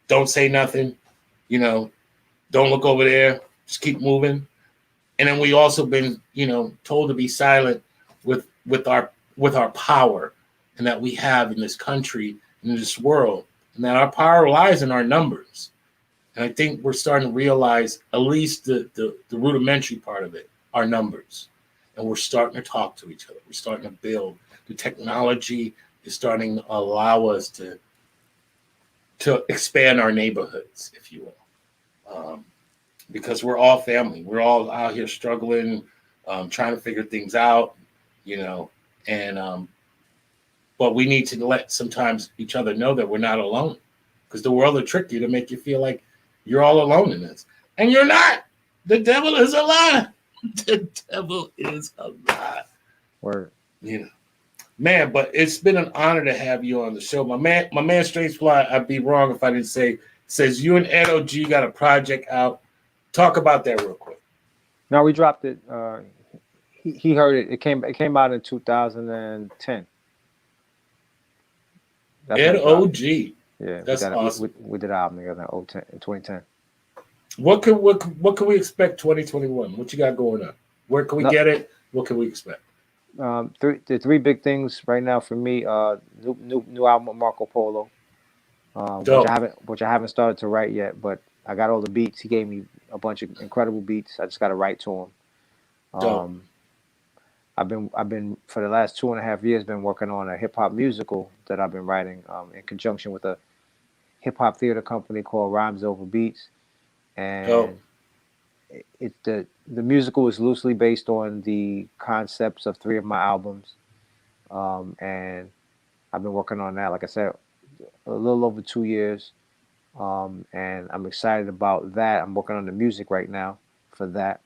Speaker 3: Don't say nothing. You know, don't look over there. Just keep moving. And then we also been, told to be silent with our power and that we have in this country, in this world, and that our power lies in our numbers. And I think we're starting to realize at least the rudimentary part of it, our numbers. And we're starting to talk to each other. We're starting to build. The technology is starting to allow us to expand our neighborhoods, if you will. Because we're all family. We're all out here struggling, trying to figure things out, but we need to let sometimes each other know that we're not alone, because the world will trick you to make you feel like you're all alone in this. And you're not. The devil is a lie. The devil is a lie.
Speaker 4: Word.
Speaker 3: Man, but it's been an honor to have you on the show. My man Straight Fly, I'd be wrong if I didn't say, says you and Ed OG got a project out. Talk about that real quick.
Speaker 4: No, we dropped it. He heard it. It came out in 2010.
Speaker 3: Ed OG.
Speaker 4: Yeah,
Speaker 3: that's awesome.
Speaker 4: We did an album together in 2010.
Speaker 3: What can we expect 2021? What you got going on? Where can we get it? What can we expect?
Speaker 4: The three big things right now for me. New album with Marco Polo, which I haven't started to write yet, but I got all the beats. He gave me a bunch of incredible beats. I just got to write to him. I've been for the last 2.5 years been working on a hip hop musical that I've been writing in conjunction with a hip hop theater company called Rhymes Over Beats, and the musical is loosely based on the concepts of 3 of my albums, and I've been working on that, like I said, a little over 2 years, and I'm excited about that. I'm working on the music right now for that,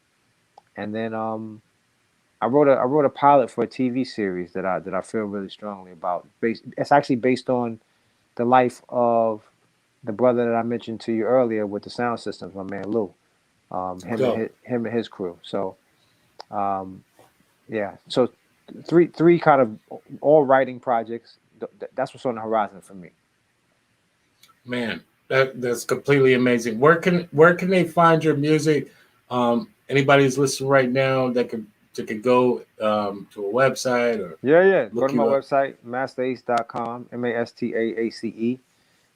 Speaker 4: and then I wrote a pilot for a TV series that I feel really strongly about. It's actually based on the life of the brother that I mentioned to you earlier with the sound systems, my man Lou. Him and his crew. So, yeah. So, three kind of all writing projects. That's what's on the horizon for me. Man,
Speaker 3: that's completely amazing. Where can they find your music? Anybody who's listening right now that could go to a website or
Speaker 4: go to my website, mastaace.com, MASTAACE.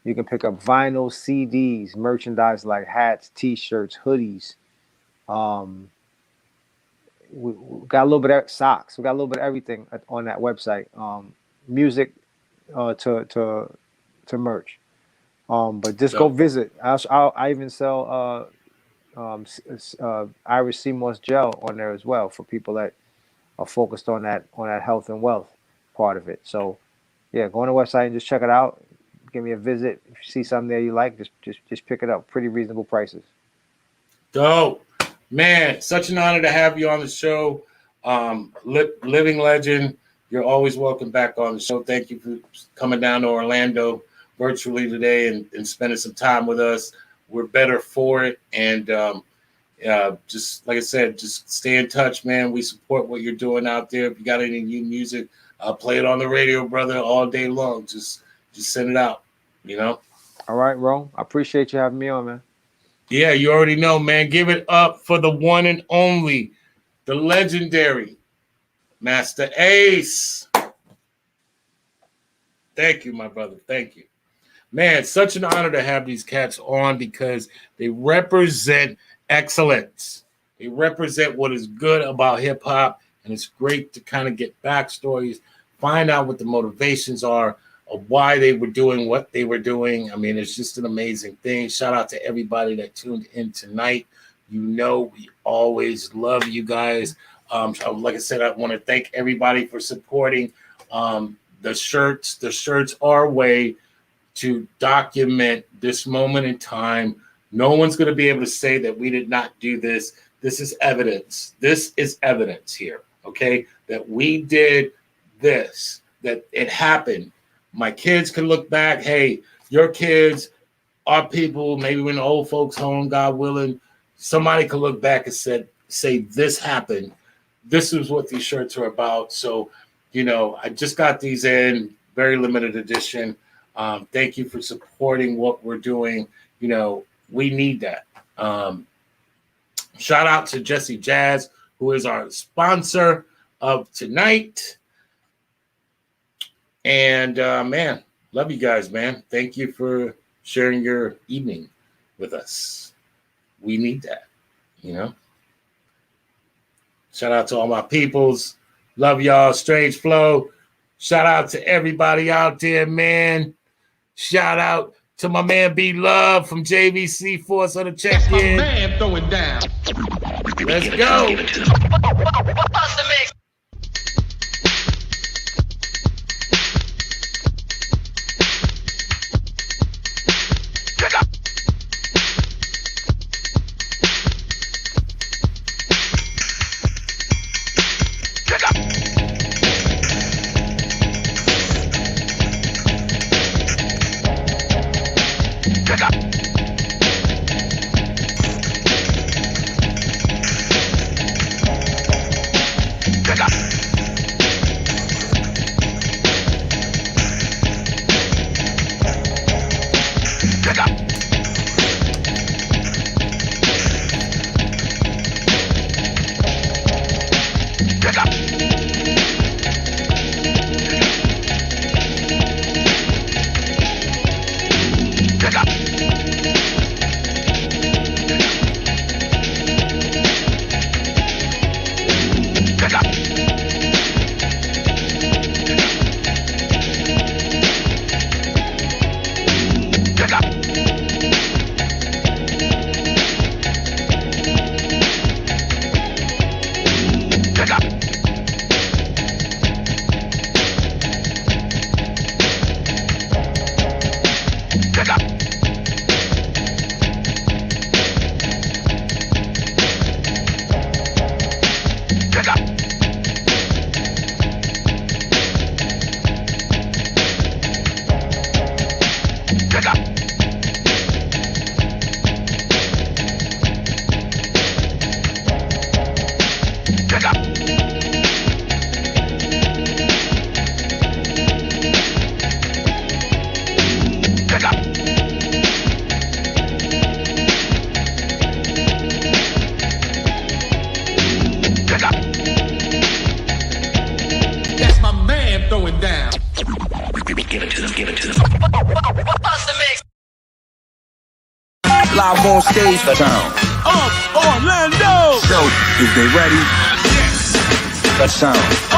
Speaker 4: You can pick up vinyl, CDs, merchandise like hats, T-shirts, hoodies. We got a little bit of socks. We got a little bit of everything on that website. Music to merch. But just go visit. I even sell Irish sea moss gel on there as well for people that are focused on that health and wealth part of it. So yeah, go on the website and just check it out. Give me a visit. If you see something there you like, just pick it up. Pretty reasonable prices.
Speaker 3: Dope. Man, such an honor to have you on the show. Living legend. You're always welcome back on the show. Thank you for coming down to Orlando virtually today and spending some time with us. We're better for it. And just like I said, just stay in touch, man. We support what you're doing out there. If you got any new music, I'll play it on the radio, brother, all day long. Just send it out,
Speaker 4: All right, Ro. I appreciate you having me on, man.
Speaker 3: Yeah, you already know, man. Give it up for the one and only, the legendary Masta Ace. Thank you, my brother. Thank you. Man, such an honor to have these cats on because they represent excellence. They represent what is good about hip-hop, and it's great to kind of get backstories, find out what the motivations are of why they were doing what they were doing. I mean, it's just an amazing thing. Shout out to everybody that tuned in tonight. We always love you guys. Like I said, I want to thank everybody for supporting the shirts. The shirts are a way to document this moment in time. No one's going to be able to say that we did not do this. This is evidence. This is evidence here, okay, that we did this, that it happened. My kids can look back. Hey, your kids, our people, maybe when the old folks home, God willing, somebody can look back and say this happened. This is what these shirts are about. So, you know, I just got these in, very limited edition. Thank you for supporting what we're doing. You know, we need that. Shout out to Jesse Jazz, who is our sponsor of tonight. And man, love you guys, man. Thank you for sharing your evening with us. We need that, you know. Shout out to all my peoples. Love y'all. Strange Flow. Shout out to everybody out there, man. Shout out to my man B Love from JVC Force on the check-in.
Speaker 2: My man throwing down.
Speaker 3: Let's go.
Speaker 1: Live on stage, the sound.
Speaker 2: Orlando!
Speaker 1: So, is they ready? The sound.